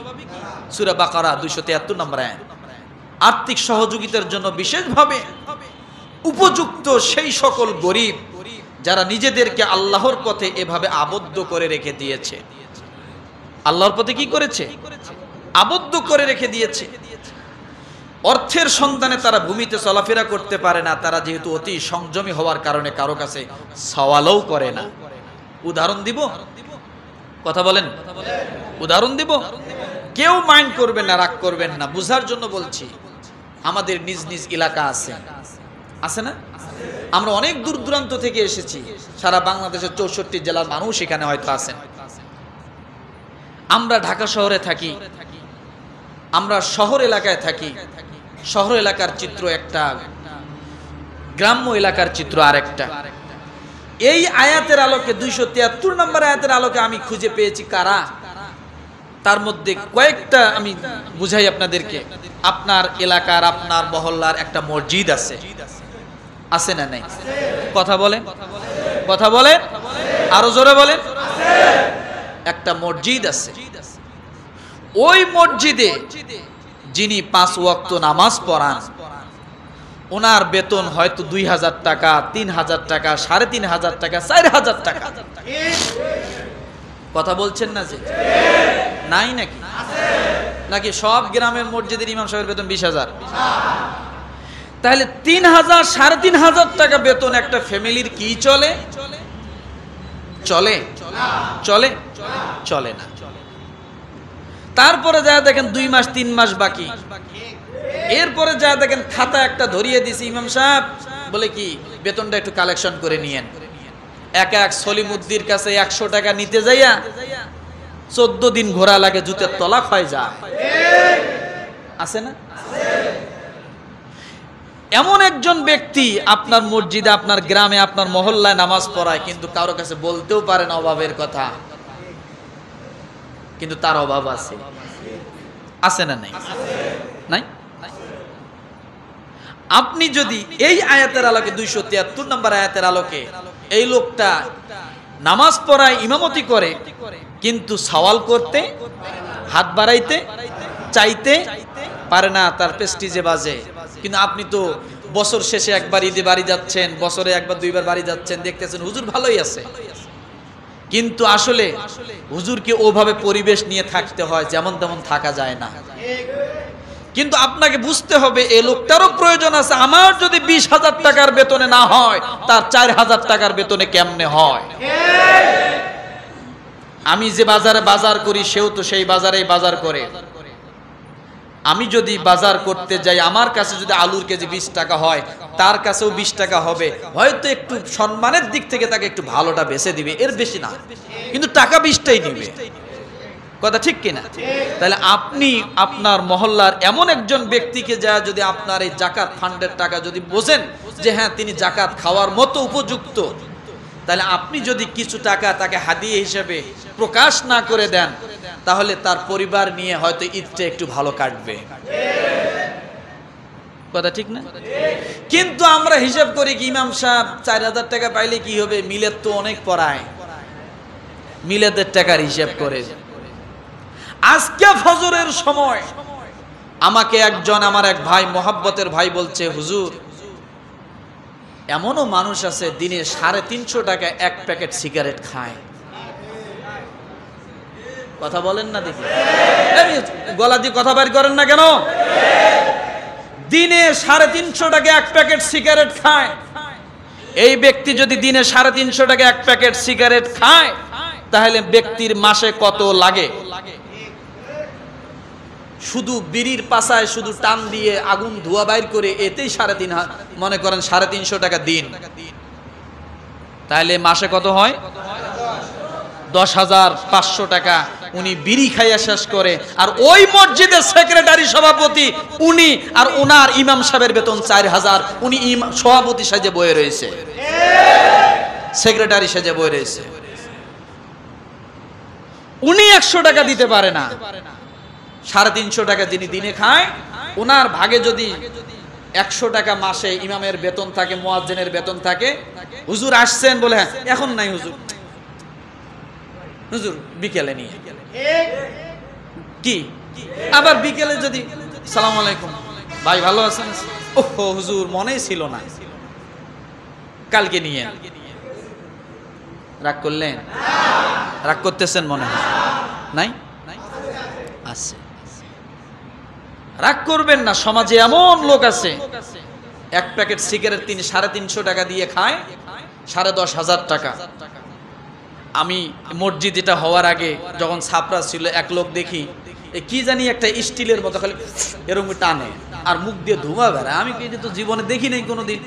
সূরা বাকারা 273 নম্বর আয়াত। আর্থিক সহযোগিতার জন্য বিশেষভাবে উপযুক্ত সেই সকল গরিব যারা নিজেদেরকে আল্লাহর পথে এভাবে আবদ্ধ করে রেখে দিয়েছে। আল্লাহর পথে কি করেছে? আবদ্ধ করে রেখে দিয়েছে। অর্থের সন্ধানে তারা ভূমিতে চলাফেরা করতে পারে না, তারা যেহেতু অতি সংযমী হওয়ার কারণে কারো কাছে সওয়ালও করে না। উদাহরণ দিব, কথা বলেন, উদাহরণ দিব, কেউ মাইন্ড করবেন না, রাগ করবেন না, বুঝার জন্য বলছি। আমাদের নিজ নিজ এলাকা আছে, আছে না? আমরা অনেক দূর দূরান্ত থেকে এসেছি, সারা বাংলাদেশের 64 জেলার মানুষ এখানে হয়তো আছেন। আমরা ঢাকা শহরে থাকি, আমরা শহর এলাকায় থাকি। শহর এলাকার চিত্র একটা, গ্রাম্য এলাকার চিত্র আরেকটা। এই আয়াতের আলোকে 273 নম্বর আয়াতের আলোকে আমি খুঁজে পেয়েছি কারা। তার মধ্যে কয়েকটা আমি বুঝাই আপনাদেরকে। আপনার এলাকার, আপনার মহল্লার একটা মসজিদ আছে, আছে না নাই? কথা বলেন, কথা বলেন, আরো জোরে বলেন। একটা মসজিদ আছে, ওই মসজিদে যিনি 5 ওয়াক্ত নামাজ পড়ান, ওনার বেতন হয়তো 2000 টাকা, 3000 টাকা, 3500 টাকা, 4000 টাকা। কথা বলছেন না যে নাই নাকি? নাকি সব গ্রামের মসজিদের ইমাম সাহেবের বেতন 20,000? তাহলে 3000, 3500 টাকা বেতন একটা ফ্যামিলির কি চলে? চলে? চলে? চলে না। তারপরে যা দেখেন 2 মাস 3 মাস বাকি, এরপরে যা দেখেন খাতা একটা ধরিয়ে দিছি, ইমাম সাহেব বলে কি বেতনটা একটু কালেকশন করে নিয়েন। এক এক সলিমুদ্দির কাছে 100 টাকা নিতে যাইয়া 14 দিন ঘোরা লাগে, জুতের তলা ক্ষয় যায়, আছে না? এমন একজন ব্যক্তি আপনার মসজিদে, আপনার গ্রামে, আপনার মহল্লায় নামাজ পড়ায়, কিন্তু কারো কাছে বলতেও পারে না অভাবের কথা, কিন্তু তার অভাব আছে, আছে না নাই? নাই? আপনি যদি এই আয়াতের আলোকে, 273 নম্বর আয়াতের আলোকে, এই লোকটা নামাজ পড়ায়, ইমামতি করে, কিন্তু সওয়াল করতে, হাত বাড়াইতে, চাইতে পারে না, তার প্রেস্টিজে বাজে। কিন্তু আপনি তো বছর শেষে একবার ঈদে বাড়ি যাচ্ছেন, বছরে একবার 2বার বাড়ি যাচ্ছেন, দেখতেছেন হুজুর ভালোই আছে, কিন্তু আসলে হুজুরকে ওভাবে পরিবেশ নিয়ে থাকতে হয়, যেমন তেমন থাকা যায় না। কিন্তু আপনাকে বুঝতে হবে এই লোকটারও প্রয়োজন আছে। আমার যদি 20,000 টাকার বেতনে না হয়, তার 4000 টাকার বেতনে কেমনে হয়? আমি যে বাজারে বাজার করি, সেও তো সেই বাজারেই বাজার করে। আমি যদি বাজার করতে যাই, আমার কাছে যদি আলুর কেজি 20 টাকা হয়, তার কাছেও 20 টাকা হবে। হয়তো একটু সম্মানের দিক থেকে তাকে একটু ভালোটা বেছে দিবে, এর বেশি না, কিন্তু টাকা 20টাই নিবে। কথা ঠিক কিনা? তাহলে আপনি আপনার মহল্লার এমন একজন ব্যক্তিকে যা যদি আপনার এই জাকাত ফান্ডের টাকা যদি বোঝেন যে হ্যাঁ তিনি জাকাত খাওয়ার মতো উপযুক্ত, তাহলে আপনি যদি কিছু টাকা তাকে হাদিয়া হিসেবে প্রকাশ না করে দেন, তাহলে তার পরিবার নিয়ে হয়তো ঈদটা একটু ভালো কাটবে। কথা ঠিক না? কিন্তু আমরা হিসাব করি কি, ইমাম সাহেব 4000 টাকা পাইলে কি হবে, মিলাদ তো অনেক পড়ায়, মিলাদের টাকার হিসাব করে। আজকে ফজরের সময় আমাকে একজন, আমার এক ভাই, মোহাব্বতের ভাই বলছে, হুজুর এমনও মানুষ আছে দিনে 350 টাকা এক প্যাকেট সিগারেট খায়। কথা বলেন না দেখি, গলা দিয়ে কথা বের করেন না কেন? দিনে 350 টাকা এক প্যাকেট সিগারেট খায়। এই ব্যক্তি যদি দিনে 350 টাকা এক প্যাকেট সিগারেট খায়, তাহলে ব্যক্তির মাসে কত লাগে? শুধু বিড়ির পাশায় শুধু টান দিয়ে আগুন ধোঁয়া বাইর করে এতেই 3.5 মনে করেন 350 টাকা দিন, তাহলে মাসে কত হয়? 10,500 টাকা উনি বিড়ি খাইয়া শেষ করে। আর ওই মসজিদের সেক্রেটারি সভাপতি উনি, আর ওনার ইমাম সাহেবের বেতন 4,000, উনি সভাপতি সাজে বয়ে রয়েছে, সেক্রেটারি সাজে বয়ে রয়েছে। উনি 100 টাকা দিতে পারে না, 350 টাকা যিনি দিনে খায়, ওনার ভাগে যদি 100 টাকা মাসে ইমামের বেতন থাকে, মুয়াজ্জিনের বেতন থাকে, হুজুর আসছেন বলে হ্যাঁ এখন নাই হুজুর, হুজুর বিকেলে নিয়ে কি, আবার বিকেলে যদি সালাম আলাইকুম ভাই ভালো আছেন, ওহো হুজুর মনেই ছিল না, কালকে নিয়ে। রাগ করলেন? রাগ করতেছেন মনে হয় নাই? আছে, রাগ করবেন না। সমাজে এমন লোক আছে, এক প্যাকেট সিগারেট তিনি 350 টাকা দিয়ে খায় 10,500 টাকা। আমি মসজিদ এটা হওয়ার আগে যখন ছাপরা ছিল, এক লোক দেখি কি জানি একটা স্টিলের মতো খালি এরকম টানে আর মুখ দিয়ে ধোঁয়া বেড়ায়। আমি তো জীবনে দেখি নাই কোনোদিন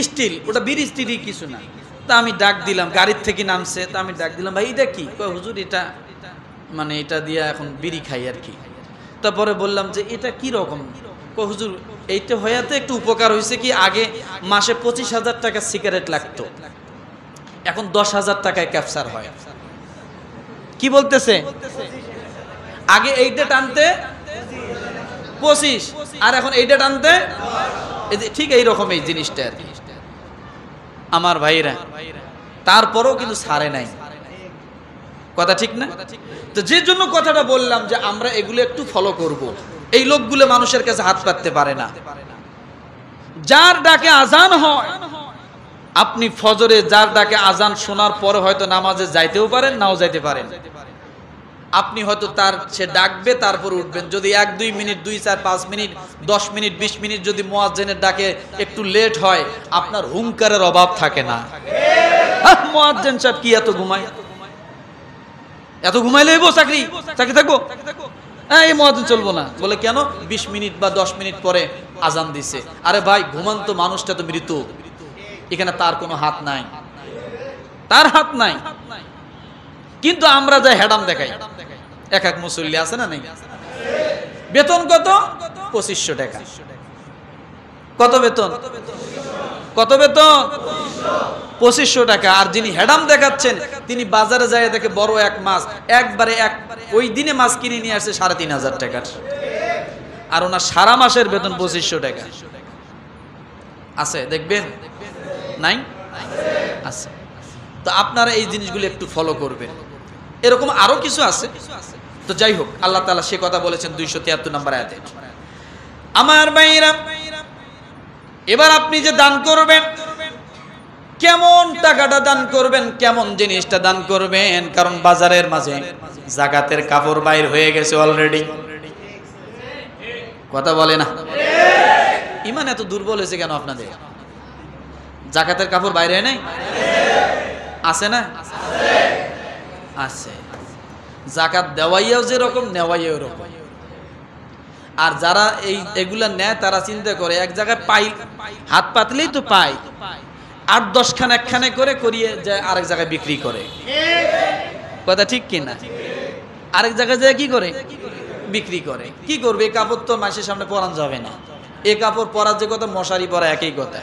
স্টিল, ওটা বিড়ি স্টিলই কিছু না। তা আমি ডাক দিলাম, গাড়ির থেকে নামছে, তা আমি ডাক দিলাম ভাই এটা কি? কয় হুজুর এটা মানে এটা দিয়ে এখন বিড়ি খাই আর কি। তারপরে বললাম যে এটা কি রকম? কয় হুজুর এইটা হইয়াতে একটু উপকার হয়েছে কি, আগে মাসে 25,000 টাকা সিগারেট লাগতো, এখন 10,000 টাকায় ক্যাপচার হয়। কি বলতেছে? আগে এইটা টানতে 25 আর এখন এইটা টানতে, ঠিক এইরকম এই জিনিসটা আর কি। আমার ভাইরা তারপরেও কিন্তু ছাড়ে নাই, কথা ঠিক না? তো যে জন্য কথাটা বললাম যে আমরা এগুলো একটু ফলো করব। এই লোকগুলো মানুষের কাছে হাত পাততে পারে না। যার ডাকে আজান হয়, আপনি ফজরে যার ডাকে আজান শোনার পরে হয়তো নামাজে যাইতেও পারেন, নাও যাইতে পারেন। আপনি হয়তো তার সে ডাকবে তারপর উঠবেন। যদি 1-2 মিনিট, 2, 4, 5 মিনিট, 10 মিনিট, 20 মিনিট যদি মুয়াজ্জিনের ডাকে একটু লেট হয়, আপনার হুঙ্কারের অভাব থাকে না। মুয়াজ্জিন সাহেব কি এত ঘুমায়? এত ঘুমাইলে হইব? চাকরি থাকবো? হ্যাঁ, এই মুয়াজ্জিন চলবো না। বলে কেন? 20 মিনিট বা 10 মিনিট পরে আজান দিছে। আরে ভাই, ঘুমান্ত মানুষটা তো মৃত, এখানে তার কোনো হাত নাই, তার হাত নাই। কিন্তু আমরা যাই হেডাম দেখাই। এক এক মুসল্লি আছে না নাই? বেতন কত? 2500 টাকা। কত বেতন? কত বেতন? 2500 টাকা। আর যিনি হেডাম দেখাচ্ছেন তিনি বাজারে যায় দেখে বড় এক মাছ, একবারে ওই দিনে মাছ কিনে নিয়ে আসছে 3,500 টাকার, আর ওনার সারা মাসের বেতন 2500 টাকা। আছে দেখবেন? নাই? আছে। তো আপনারা এই জিনিসগুলো একটু ফলো করবেন। এরকম আরো কিছু আছে। তো যাই হোক, আল্লাহ তাআলা সে কথা বলেছেন 273 নম্বর আয়াতে। আমার ভাইরা, এবার আপনি যে দান করবেন, কেমন টাকাটা দান করবেন, কেমন জিনিসটা দান করবেন? কারণ বাজারের মাঝে যাকাতের কাপড় বাইর হয়ে গেছে অলরেডি। কথা বলে না? ইমান এত দুর্বল হয়েছে কেন আপনাদের? যাকাতের কাপড় বাইরে হয় নাই? আছে না? আছে। যাকাত দেওয়াইয়াও যেরকম, নেওয়াইয়াও এরকম। আর যারা এগুলা নেয় তারা চিন্তা করে এক জায়গায় পাই, হাত পাতলেই তো পাই, 8-10 খান একখানে করে করিয়ে যায় আরেক জায়গায় বিক্রি করে। কথা ঠিক কিনা? আরেক জায়গায় যায় কি করে? বিক্রি করে। কি করবে? এই কাপড় তো মাসের সামনে পরান যাবে না। এই কাপড় পরার যে কথা, মশারি পরা একই কথা।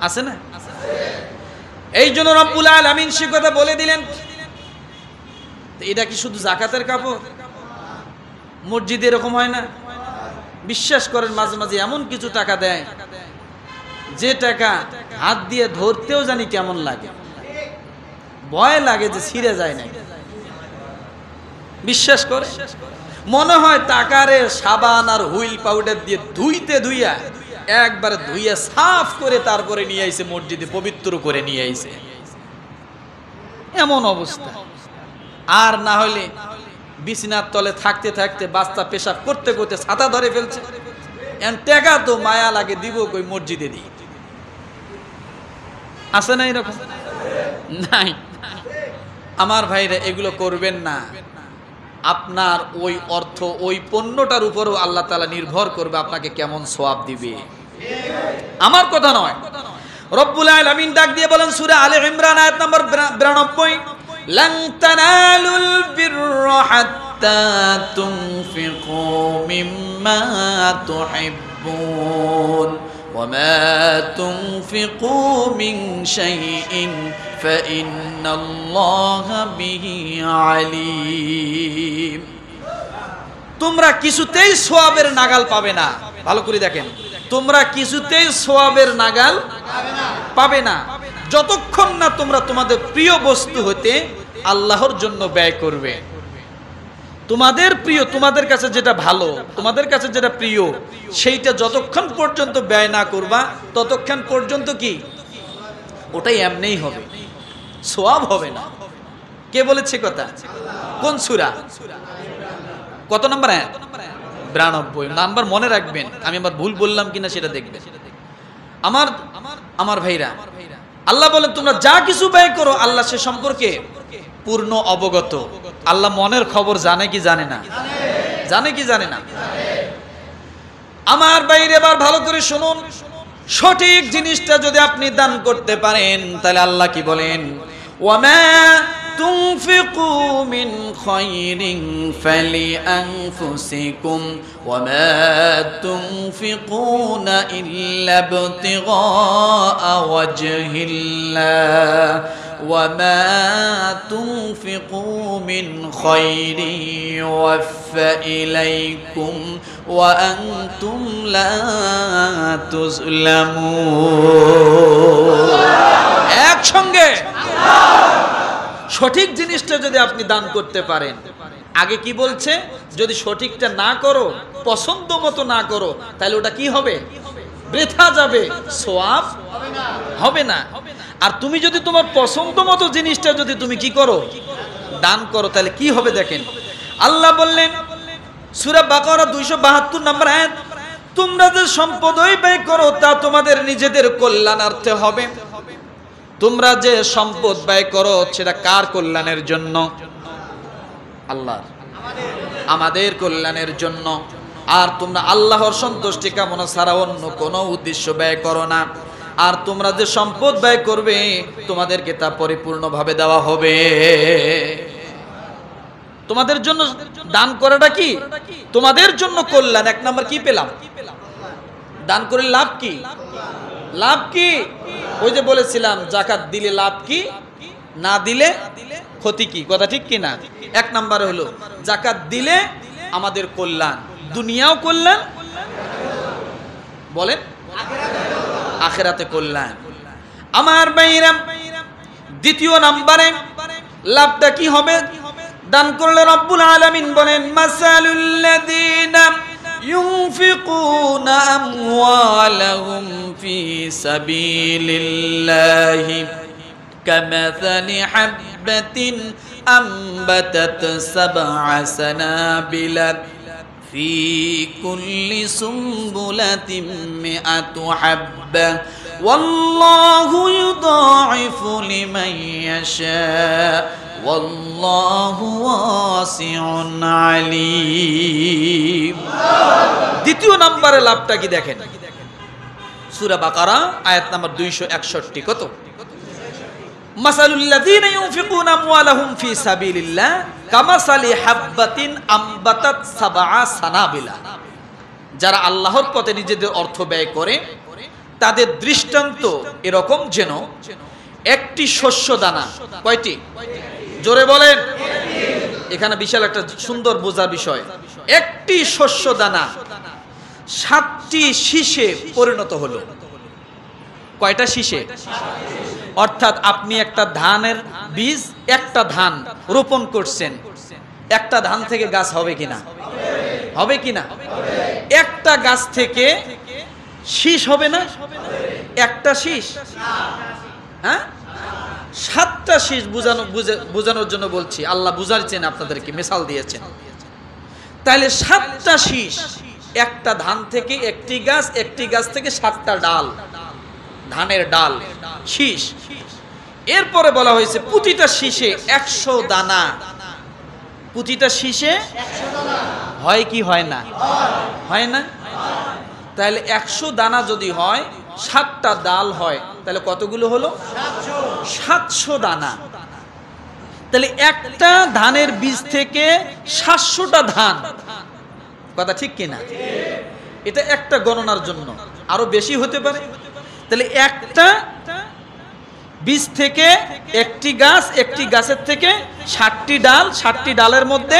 আছে না? এই জন্য রব্বুল আলামিন সে কথা বলে দিলেন। এটা কি শুধু যাকাতের কাপড়? মসজিদে এরকম হয় না? বিশ্বাস করেন, মাঝে মাঝে এমন কিছু টাকা দেয় যে টাকা হাত দিয়ে ধরতেও জানি কেমন লাগে, ভয় লাগে যে ছিঁড়ে যায় না। বিশ্বাস করে মনে হয় টাকারে সাবান আর হুইল পাউডার দিয়ে ধুইয়া একবারে ধুইয়া সাফ করে তারপরে নিয়ে আইছে মসজিদে, পবিত্র করে নিয়ে আইছে, এমন অবস্থা। আর না হলে বিছানার তলে থাকতে থাকতে বাস্তা পেশাব করতে করতে ছাতা ধরে ফেলছে। টাকা তো মায়া লাগে, দিব কই মসজিদে দিই। আছে না এরকম? নাই। আমার ভাইরা, এগুলো করবেন না। আপনার ওই অর্থ ওই পণ্যটার উপরও আল্লাহ তাআলা নির্ভর করবে আপনাকে কেমন সওয়াব দিবে। আমার কথা নয়, রব্বুল আলামিন ডাক দিয়ে বলেন সূরা আলে ইমরান আয়াত নম্বর 92, লান তানালুল বিররা হাত্তা তুনফিকু মিম্মা তুহিব্বুন ওয়া মা তুনফিকু মিন শাইইন ফাইন্নাল্লাহা বিহি আলীম। তোমরা কিছুতেই সওয়াবের নাগাল পাবে না। ভালো করে দেখেন, তোমরা কিছুতেই সওয়াবের নাগাল পাবে না যতক্ষণ না তোমরা তোমাদের প্রিয় বস্তু হতে আল্লাহর জন্য ব্যয় করবে। তোমাদের প্রিয়, তোমাদের কাছে যেটা ভালো, তোমাদের কাছে যেটা প্রিয়, সেইটা যতক্ষণ পর্যন্ত ব্যয় না করবা ততক্ষণ পর্যন্ত কি ওটাই এমনিই হবে, সওয়াব হবে না। কে বলেছে কথা? কোন সূরা? কত নম্বর আয়াত? 92 নাম্বার মনে রাখবেন, আমি আবার ভুল বললাম কিনা সেটা দেখবেন। আমার ভাইরা, আল্লাহ বলেন তোমরা যা কিছু ব্যয় করো আল্লাহ সে সম্পর্কে পূর্ণ অবগত। আল্লাহ মনের খবর জানে কি জানে না? জানে কি জানে না? আমার বাইরে এবার ভালো করে শুনুন, সঠিক জিনিসটা যদি আপনি দান করতে পারেন তাহলে আল্লাহ কি বলেন? ওয়ামা তুনফিকু মিন খায়রিন ফালিআনফুসিকুম ওয়ামা তুনফিকুনা ইল্লা ইবতিগা ওয়াজহিল্লাহ ওয়ামা তুনফিকু মিন খায়রিন ইউওয়াফা ইলাইকুম ওয়া আনতুম লা তুযলামুন। একসঙ্গে সঠিক জিনিসটা যদি আপনি দান করতে পারেন, আগে কি বলছে? যদি সঠিকটা না করো, পছন্দ মতো না করো, তাহলে ওটা কি হবে? বৃথা যাবে, সওয়াব হবে না। আর তুমি যদি তোমার পছন্দ মতো জিনিসটা যদি তুমি কি করো? দান করো, তাহলে কি হবে দেখেন। আল্লাহ বললেন সূরা বাকারা 272 নম্বর আয়াত, তোমরা যে সম্পদ ব্যয় করো তা তোমাদের নিজেদের কল্যাণার্থে হবে। তোমরা যে সম্পদ ব্যয় করো সেটা কার কল্যাণের জন্য? আল্লাহ, আমাদের কল্যাণের জন্য। আর তোমরা আল্লাহর সন্তুষ্টি কামনা ছাড়া অন্য কোনো উদ্দেশ্য ব্যয় করো না। আর তোমরা যে সম্পদ ব্যয় করবে তোমাদেরকে তা পরিপূর্ণভাবে দেওয়া হবে। তোমাদের জন্য দান করাটা কি? তোমাদের জন্য কল্যাণ। এক নাম্বার কি পেলাম? দান করে লাভ কি? লাভ কি? ওই যে বলেছিলাম যাকাত দিলে লাভ কি, না দিলে ক্ষতি কি। কথা ঠিক কি না? এক নাম্বার হলো যাকাত দিলে আমাদের কল্যাণ, দুনিয়াও কল্যাণ, বলেন আখিরাতে কল্যাণ। আমার ভাইরা, দ্বিতীয় নাম্বারে লাভটা কি হবে দান করলে? রব্বুল আলামিন বলেন মাসালুল্লাযীনা ينفقون أموالهم في سبيل الله كمثل حبة أنبتت 7 سنابل في كل سنبلة 100 حبة والله يضاعف لمن يشاء والله واسع عليم। দ্বিতীয় নম্বরে লাভটা কি দেখেন, সূরা বাকারা আয়াত নম্বর 261। কত? মাসালুল্লাযীনা ইউনফিকুনা আমওয়ালাহুম ফি সাবিলিল্লাহ কামাসালি হাববাতিন আমবাতাত 7 সানাবিলা। যারা আল্লাহর পথে নিজেদের অর্থ ব্যয় করে তাদের দৃষ্টান্ত এরকম যেন একটি শস্য দানা। কয়টি? জোরে বলেন। এখানে বিশাল একটা সুন্দর বোঝার বিষয়। একটি শস্য দানা 7টি শীষে পরিণত হলো। কয়টা শীষে? অর্থাৎ আপনি একটা ধানের বীজ, একটা ধান রোপণ করছেন, একটা ধান থেকে গাছ হবে কিনা? হবে কিনা? একটা গাছ থেকে শীষ হবে না? একটা শীষ, হ্যাঁ 7টা শীষ। বোঝানোর জন্য বলছি, আল্লাহ বুঝাচ্ছেন আপনাদেরকে, মিসাল দিয়েছেন। তাহলে 7টা শীষ, একটা ধান থেকে একটি গাছ, একটি গাছ থেকে 7টা ডাল, ধানের ডাল, শীষ। এরপরে বলা হয়েছে প্রতিটা শীষে 100 দানা, প্রতিটা শীষে হয় কি হয় না? হয় না? তাহলে 100 দানা যদি হয়, 7টা ডাল হয়, তাহলে কতগুলো হলো? 700 দানা। তাহলে একটা ধানের বীজ থেকে 700টা ধান, কথা ঠিক কিনা? এটা একটা গণনার জন্য, আরো বেশি হতে পারে। তাহলে একটা বীজ থেকে একটি গাছ, একটি গাছের থেকে 60টি ডাল, 60টি ডালের মধ্যে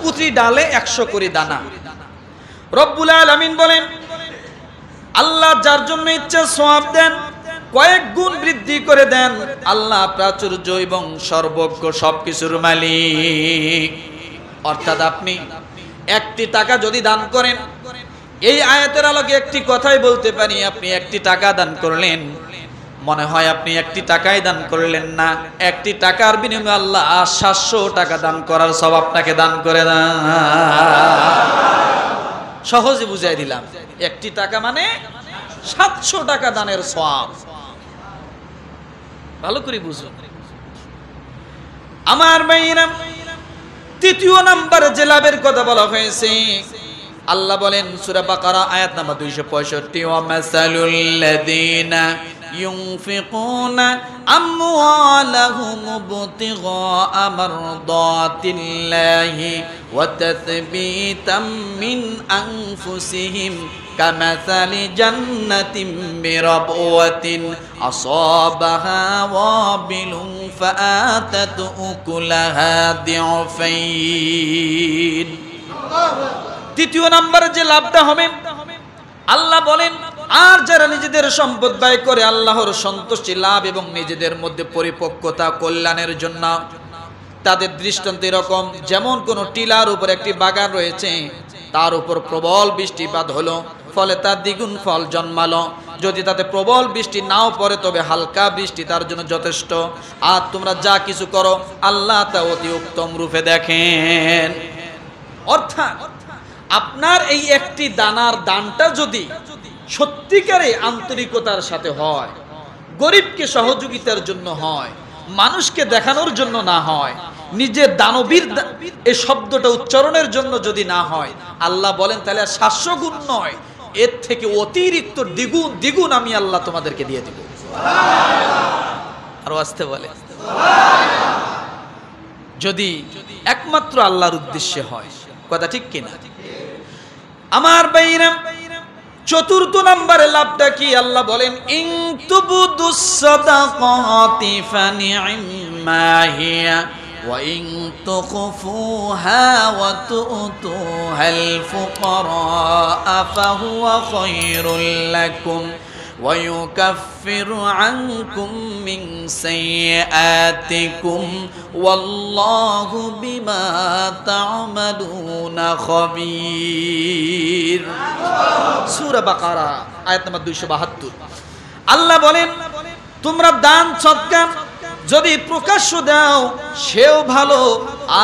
প্রতি ডালে 100 করে দানা। রব্বুল আলামিন বলেন, আল্লাহ যার জন্য ইচ্ছা সওয়াব দেন, কয়েক গুণ বৃদ্ধি করে দেন। আল্লাহ প্রাচুর্য এবং সর্বজ্ঞ, সবকিছুর মালিক। অর্থাৎ আপনি 1টি টাকা যদি দান করেন, এই আয়াতের আলোকে একটি কথাই বলতে পারি, আপনি 1টি টাকা দান করলেন, মনে হয় আপনি 1টি টাকাই দান করলেন না, 1টি টাকার বিনিময়ে আল্লাহ 700 টাকা দান করার সওয়াব আপনাকে দান করে দেন। সহজে বুঝাই দিলাম, 1টি টাকা মানে 700 টাকা দানের সওয়াব। ভালো করে বুঝুন আমার ভাইরা। তৃতীয় নম্বরে যে লাভের কথা বলা হয়েছে, আল্লাহ বলেন সূরা বাকারা আয়াত নাম্বার 265, ওয়া মাসালুল লাযিনা ইউনফিকুনা আমওয়ালাহুম ইবতিগা মারদাতিল্লাহি ওয়া তাসবিতাম মিন আনফুসিহিম কামাসালি জান্নাতিন বিরাবওয়াতিন আসাবাহা ওয়াবিলুন ফাআতাত উকুলাহা দিউফাইন। তৃতীয় নম্বরে যে লাভটা হবে, আল্লাহ বলেন, আর যারা নিজেদের সম্পদ ব্যয় করে আল্লাহর সন্তুষ্টি লাভ এবং নিজেদের মধ্যে পরিপক্কতা কল্যাণের জন্য, তাদের দৃষ্টান্ত এরকম, যেমন কোন টিলার উপর একটি বাগান রয়েছে, তার উপর প্রবল বৃষ্টিপাত হলো, ফলে তার দ্বিগুণ ফল জন্মালো। যদি তাতে প্রবল বৃষ্টি নাও পড়ে, তবে হালকা বৃষ্টি তার জন্য যথেষ্ট। আর তোমরা যা কিছু করো, আল্লাহ তা অতি উত্তম রূপে দেখেন। অর্থাৎ আপনার এই একটি দানার দানটা যদি সত্যিকারে আন্তরিকতার সাথে হয়, গরিবকে সহযোগিতার জন্য হয়, মানুষকে দেখানোর জন্য না হয়, নিজের দানবীর এই শব্দটা উচ্চারণের জন্য যদি না হয়, আল্লাহ বলেন তাহলে 700 গুণ নয়, এর থেকে অতিরিক্ত দ্বিগুণ দ্বিগুণ আমি আল্লাহ তোমাদেরকে দিয়ে দিব। আরো আসতে বলে, যদি একমাত্র আল্লাহর উদ্দেশ্যে হয়, কথা ঠিক কিনা আমার ভাইরা। চতুর্থ নম্বরে লাভটা কি? আল্লাহ বলেন, ইন তুবদুস সাদাকাতি ফানি'মা হিয়া ওয়া ইন তুখফুহা ওয়া তু'তুহাল ফুকারা ফাহুয়া খায়রুল লাকুম ওয়া ইউকাফিরু আনকুম মিন সাইয়্যাতিকুম ওয়াল্লাহু বিমা তা'মালুনা খাবীর। সূরা বাকারা আয়াত নাম্বার 272। আল্লাহ বলেন, তোমরা দান সদকা যদি প্রকাশ্য দাও সেও ভালো,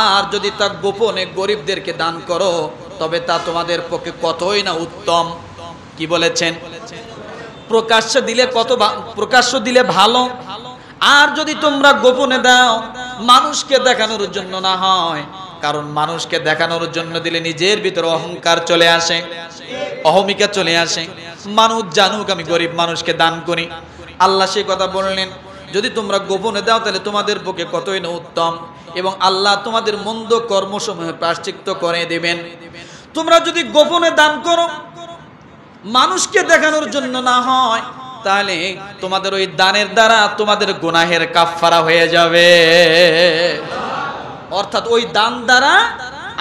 আর যদি তা গোপনে গরিবদেরকে দান করো, তবে তা তোমাদের পক্ষে কতই না উত্তম। কি বলেছেন? প্রকাশ্য দিলে প্রকাশ্য দিলে ভালো, আর যদি তোমরা গোপনে দাও, মানুষকে দেখানোর জন্য না হয়, কারণ মানুষকে দেখানোর জন্য দিলে নিজের ভিতরে অহংকার চলে আসে, অহমিকা চলে আসে, মানুষ জানুক আমি গরিব মানুষকে দান করি। আল্লাহ সেই কথা বললেন, যদি তোমরা গোপনে দাও তাহলে তোমাদের পক্ষে কতই না উত্তম, এবং আল্লাহ তোমাদের মন্দ কর্মসমূহে প্রায়শ্চিত্ত করে দেবেন। তোমরা যদি গোপনে দান করো, মানুষকে দেখানোর জন্য না হয়, তাহলে তোমাদের ওই দানের দ্বারা তোমাদের গুনাহের কাফফারা হয়ে যাবে। অর্থাৎ ওই দান দ্বারা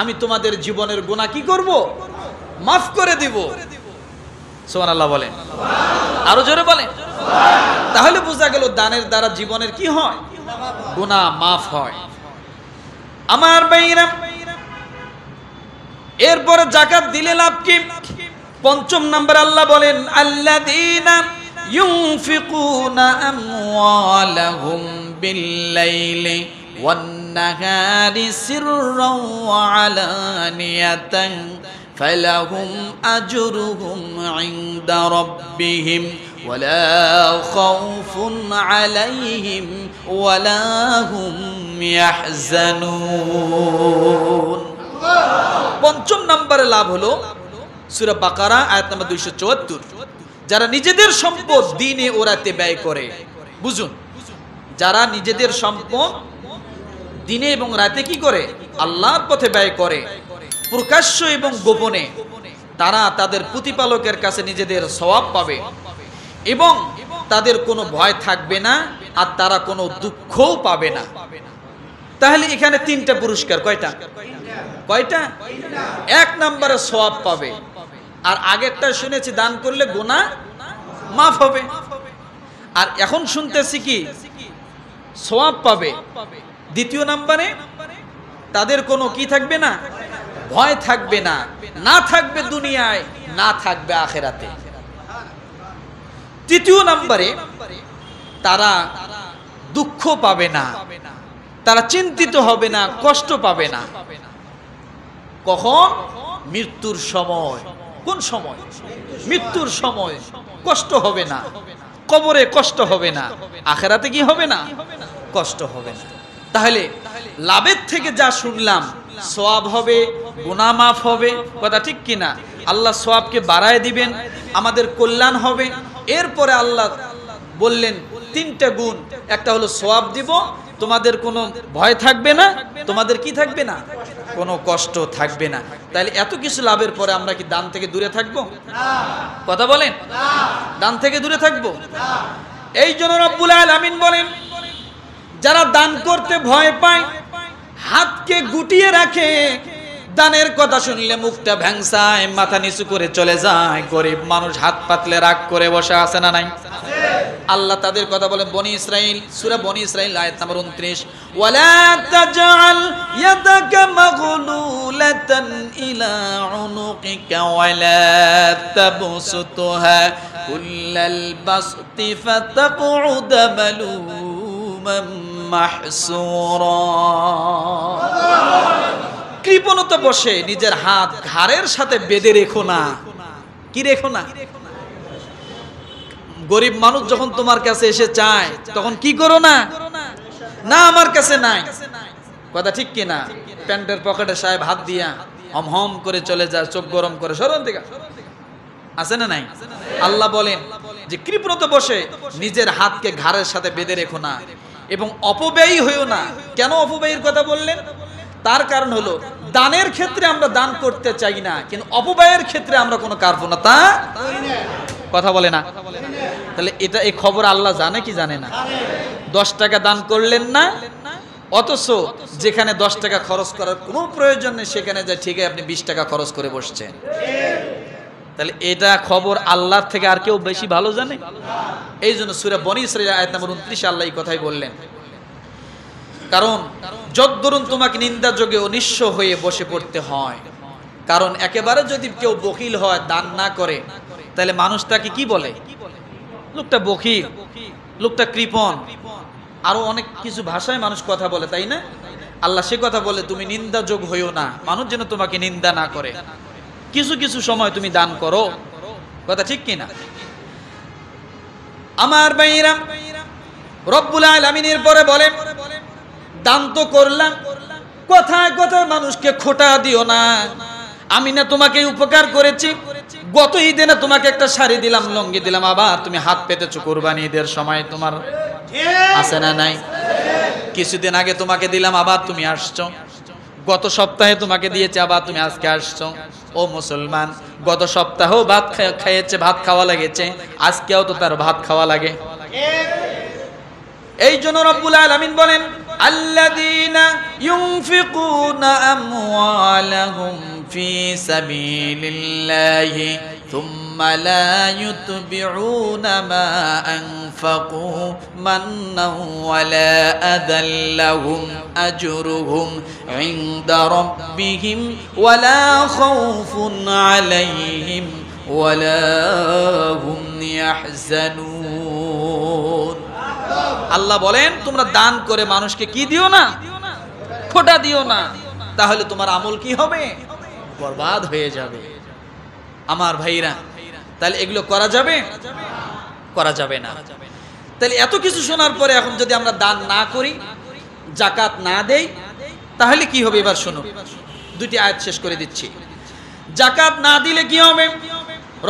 আমি তোমাদের জীবনের গুনাহ কি করব? মাফ করে দিব। সুবহানাল্লাহ বলেন, আরো জোরে বলেন। তাহলে বোঝা গেল দানের দ্বারা জীবনের কি হয়? গুনাহ মাফ হয়। আমার ভাইরা, এরপরে যাকাত দিলে লাভ কি? পঞ্চম নাম্বার আল্লাহ বলেন, আল্লাযীনা ইউনফিকুনা আমওয়ালাহুম বিল-লাইলি ওয়ান নাহারি সিররাও ওয়া আলানিয়াতান ফালাহুম আজরুহুম ইনদা রাব্বিহিম ওয়ালা খাউফুন আলাইহিম ওয়ালা হুম ইয়াহজানুন। পঞ্চম নম্বরে লাভ হলো সূরা বাকারা আয়াত নম্বর 274, যারা নিজেদের সম্পদ দ্বীনে ও রাতে ব্যয় করে। বুঝুন, যারা নিজেদের সম্পদ দিনে এবং রাতে কি করে? আল্লাহর পথে ব্যয় করে, প্রকাশ্য এবং গোপনে, তারা তাদের প্রতিপালকের কাছে নিজেদের সওয়াব পাবে এবং তাদের কোনো ভয় থাকবে না, আর তারা কোনো দুঃখও পাবে না। তাহলে এখানে তিনটা পুরস্কার। কয়টা? এক নম্বরে সওয়াব পাবে, আর আগেরটা শুনেছি দান করলে গুনাহ মাফ হবে, আর এখন শুনতেছি কি সওয়াব পাবে। দ্বিতীয় নম্বরে তাদের কোনো কি থাকবে না? ভয় থাকবে না, না থাকবে দুনিয়ায়, না থাকবে আখিরাতে। তৃতীয় নম্বরে তারা দুঃখ পাবে না, তারা চিন্তিত হবে না, কষ্ট পাবে না। কখন? মৃত্যুর সময়। কোন সময়? মৃত্যুর সময় কষ্ট হবে না, কবরে কষ্ট হবে না, আখিরাতে কি হবে না? কষ্ট হবে না। তাহলে লাভের থেকে যা শুনলাম, সওয়াব হবে, গুনাহ মাফ হবে, কথা ঠিক কিনা? আল্লাহ সওয়াবকে বাড়ায় দিবেন, আমাদের কল্যাণ হবে। এরপরে আল্লাহ বললেন তিনটা গুণ, একটা হলো সওয়াব দিব, তোমাদের কোনো ভয় থাকবে না, তোমাদের কি থাকবে না? কোনো কষ্ট থাকবে না। তাহলে এত কিছু লাভের পরে আমরা কি দান থেকে দূরে থাকবো? কথা বলেন, দান থেকে দূরে থাকবো? এই জন্য রব্বুল আলামিন বলেন, যারা দান করতে ভয় পায়, হাতকে গুটিয়ে রাখে, দানের কথা শুনলে মুখটা ভ্যাংসায়, মাথা নিচু করে চলে যায়, গরিব মানুষ হাত পাতলে রাগ করে বসে আছে না নাই? আল্লাহ তাদের কথা বলেন বনি ইসরাইল, সূরা বনি ইসরাইল আয়াত নম্বর 29, ওয়ালা তাজআল ইয়াদাকা মাগলুলাতান ইলা উনুকিকা ওয়ালা তাবসুতহা কুল্লাল বাসতি ফাতাকউদা মালুমান মাহসুরা। কৃপণতা বসে নিজের হাত ঘাড়ের সাথে বেঁধে রেখো না। কি রেখো না? গরিব মানুষ যখন তোমার কাছে এসে চায়, তখন কি করো না? না আমার কাছে নাই, কথা ঠিক কিনা? প্যান্টের পকেটে সাহেব হাত দিয়া হম হম করে চলে যায়, চোখ গরম করে, সরন থেকে আছে না নাই? আল্লাহ বলেন যে কৃপণতা বসে নিজের হাতকে ঘাড়ের সাথে বেঁধে রেখো না এবং অপব্যয়ী হইও না। কেন অপব্যয়ের কথা বললেন? তার কারণ হলো দানের ক্ষেত্রে আমরা দান করতে চাই না, কিন্তু অপব্যয়ের ক্ষেত্রে আমরা কোনো কার্পণ্যতা কথা বলে না। তাহলে এটা এই খবর আল্লাহ জানে কি জানে না? 10 টাকা দান করলেন না, অথচ যেখানে 10 টাকা খরচ করার কোনো প্রয়োজন নেই, সেখানে যা ঠিক আপনি 20 টাকা খরচ করে বসছেন। তাহলে এটা খবর আল্লাহর থেকে আর কেউ বেশি ভালো জানে? এই জন্য সূরা বনী ইসরাঈল আয়াত নম্বর 29 আল্লাহ এই কথাই বললেন। কারণ যদ্দরুন তোমাকে নিন্দা যোগে অনিশ্চ হয়ে বসে পড়তে হয়। কারণ একেবারে যদি কেউ বখিল হয়, দান না করে, তাহলে মানুষ তাকে কি বলে? লোকটা বখিল, লোকটা কৃপণ, আরো অনেক কিছু ভাষায় মানুষ কথা বলে, তাই না? আল্লাহ সে কথা বলে তুমি নিন্দা যোগ হইও না, মানুষ যেন তোমাকে নিন্দা না করে। কিছু কিছু সময় তুমি দান করো, কথা ঠিক কিনা? আমার ভাইরা, রব্বুল আলামিনের পরে বলে দান তো করলাম, কথায় কথায় মানুষকে খোটা দিও না। আমি না তোমাকে উপকার করেছি, গত ঈদে না তোমাকে একটা শাড়ি দিলাম, লঙ্গি দিলাম, আবার তুমি হাত পেতেছো কোরবানি ঈদের সময়, তোমার আছে না নাই? কিছুদিন আগে তোমাকে দিলাম, আবার তুমি আসছো। গত সপ্তাহে তোমাকে দিয়েছে, আবার তুমি আজকে আসছো। ও মুসলমান, গত সপ্তাহেও ভাত খাইয়েছে, ভাত খাওয়া লেগেছে, আজকেও তো তার ভাত খাওয়া লাগে। এই জন্য রব্বুল আলামিন বলেন আল্লাযীনা ইউনফিকুনা আমওয়ালাহুম ফি সাবিলিল্লাহি থুম্মা লা ইউতবিউনা মা আনফাকু মান্নান ওয়ালা আদাল্লাহুম আজরুহুম ইনদা রাব্বিহিম ওয়ালা খাউফুন আলাইহিম ওয়ালা হুম ইয়াহজানুন। আল্লাহ বলেন তোমরা দান করে মানুষকে কি দিও না? ফোঁটা দিও না, তাহলে তোমার আমল কি হবে? বরবাদ হয়ে যাবে। আমার ভাইরা, তাহলে এগুলো করা যাবে? করা যাবে না। তাহলে এত কিছু শোনার পরে এখন যদি আমরা দান না করি, যাকাত না দেই, তাহলে কি হবে? এবার শোনো, দুটি আয়াত শেষ করে দিচ্ছি। যাকাত না দিলে কি হবে?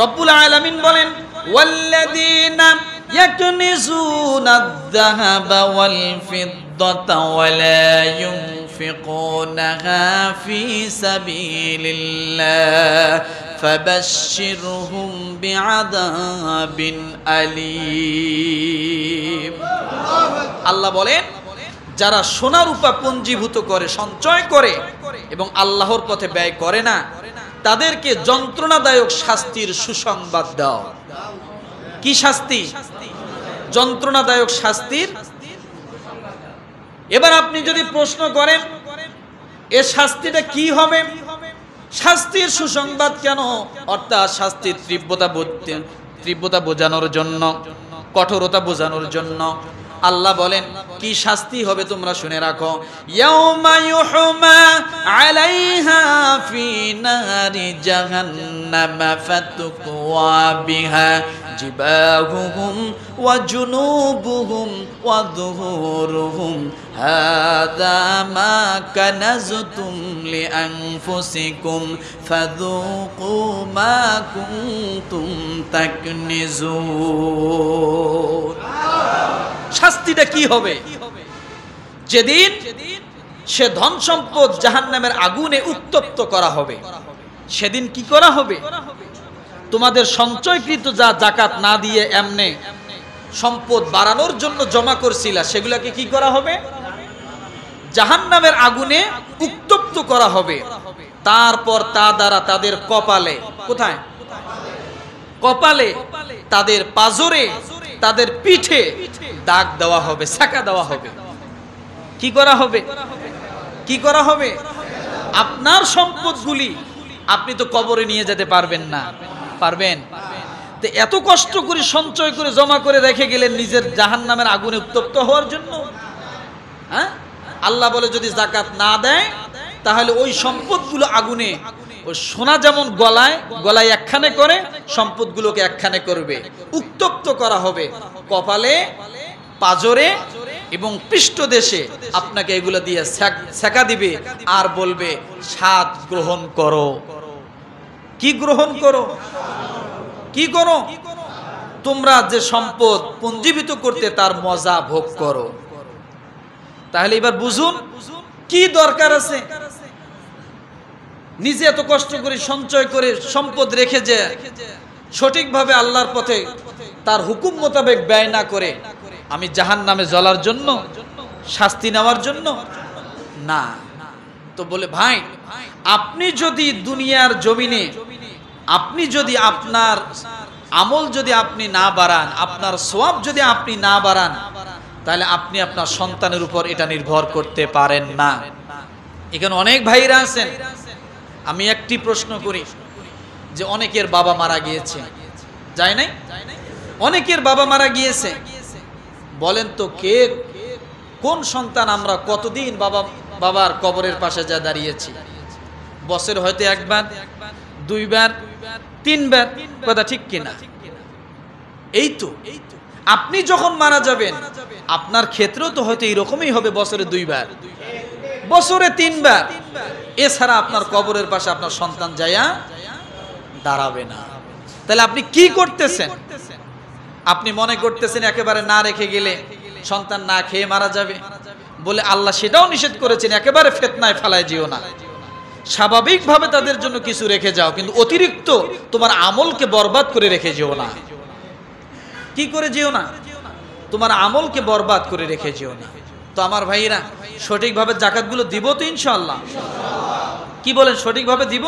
রব্বুল আলামিন বলেন, ওয়াল্লাযীনা ইয়াকনিজুনা আয-যাহাবা ওয়াল ফিদ্দাতা ওয়া লা ইউনফিকুনাহা ফী সাবিলিল্লাহ ফাবাশশিরহুম বিআযাবিন আলীম। আল্লাহ বলেন, যারা সোনা রূপা পুঞ্জীভূত করে, সঞ্চয় করে এবং আল্লাহর পথে ব্যয় করে না, তাদেরকে যন্ত্রণাদায়ক শাস্তির সুসংবাদ দাও। কি শাস্তি? যন্ত্রণাদায়ক শাস্তির। এবার আপনি যদি প্রশ্ন করেন এ শাস্তিটা কি হবে, শাস্তির সুসংবাদ কেন? অর্থাৎ শাস্তির তীব্রতা বোঝানোর জন্য, কঠোরতা বোঝানোর জন্য আল্লাহ বলেন কি শাস্তি হবে তোমরা শুনে রাখো। ইয়াউমা ইউহমা আলাইহা ফি নারি জাহান্নাম ফাতুকওয়া বিহা জিবাহুহুম ওয়া জুনুবুহুম ওয়া যুহুরুহুম হাযা মা কানাজতুম লিআনফুসিকুম ফাযুকু মা কুনতুম তাকনিজুন। শাস্তিটা কি হবে? যেদিন সে ধন সম্পদ জাহান্নামের আগুনে উত্তপ্ত করা হবে, সেদিন কি করা হবে? তোমাদের সঞ্চয়কৃত যা যাকাত না দিয়ে এমনে সম্পদ বাড়ানোর জন্য জমা করছিলা, সেগুলাকে কি করা হবে? জাহান্নামের আগুনে উত্তপ্ত করা হবে। তারপর তা দ্বারা তাদের কপালে, কোথায়? কপালে, তাদের পাজরে, তাদের পিঠে দাগ দেওয়া হবে, ছাকা দেওয়া হবে। কি করা হবে? কি করা হবে? আপনার সম্পদগুলি আপনি তো কবরে নিয়ে যেতে পারবেন না, পারবেন? তো এত কষ্ট করে সঞ্চয় করে জমা করে রেখে গেলেন নিজের জাহান্নামের আগুনে উত্তপ্ত হওয়ার জন্য? হ্যাঁ, আল্লাহ বলে যদি যাকাত না দেয় তাহলে ওই সম্পদগুলো আগুনে, ওই সোনা যেমন গলায় একখানে করে সম্পদগুলোকে একখানে করবে, উত্তপ্ত করা হবে। কপালে, পাজরে এবং পৃষ্ঠদেশে আপনাকে এগুলো দিয়ে সেকা দিবে আর বলবে স্বাদ গ্রহণ করো। কি গ্রহণ করো? কি করো? তোমরা যে সম্পদ পুঞ্জীভূত করতে তার মজা ভোগ করো। তাহলে এবার বুঝুন কি দরকার আছে। নিজে এত কষ্ট করে সঞ্চয় করে সম্পদ রেখে যে সঠিকভাবে আল্লাহর পথে তার হুকুম মোতাবেক ব্যয় না করে আমি জাহান্নামে জ্বলার জন্য, শাস্তি নেওয়ার জন্য না। তো বলে ভাই, আপনি যদি দুনিয়ার জমিনে আপনি যদি আপনার আমল যদি আপনি না বাড়ান, আপনার সওয়াব যদি আপনি না বাড়ান, তাহলে আপনি আপনার সন্তানের উপর এটা নির্ভর করতে পারেন না। এখানে অনেক ভাইরা আছেন, আমি একটি প্রশ্ন করি যে অনেকের বাবা মারা গিয়েছে, যায় নাই? অনেকের বাবা মারা গিয়েছে, বলেন তো কে কোন সন্তান আমরা কতদিন বাবার কবরের পাশে যা দাঁড়িয়েছি? বছর হয়তো একবার, দুইবার, তিনবার, কথা ঠিক কিনা? এই তো আপনি যখন মারা যাবেন আপনার ক্ষেত্রেও তো হয়তো এইরকমই হবে, বছরে দুইবার, বছরে তিনবার। এছাড়া আপনার কবরের পাশে আপনার সন্তান যায়া দাঁড়াবে না। তাহলে আপনি কি করতেছেন? আপনি মনে করতেছেন একেবারে না রেখে গেলে সন্তান না খেয়ে মারা যাবে বলে আল্লাহ সেটাও নিষেধ করেছেন, একেবারে ফিতনায় ফেলায় যেও না। স্বাভাবিকভাবে তাদের জন্য কিছু রেখে যাও, কিন্তু অতিরিক্ত তোমার আমলকে বরবাদ করে রেখে যেও না। কি করে যেও না? তোমার আমলকে বরবাদ করে রেখে যেও না। তো আমার ভাইরা, সঠিকভাবে যাকাতগুলো দিব তো ইনশাআল্লাহ? কি বলেন, সঠিকভাবে দিব?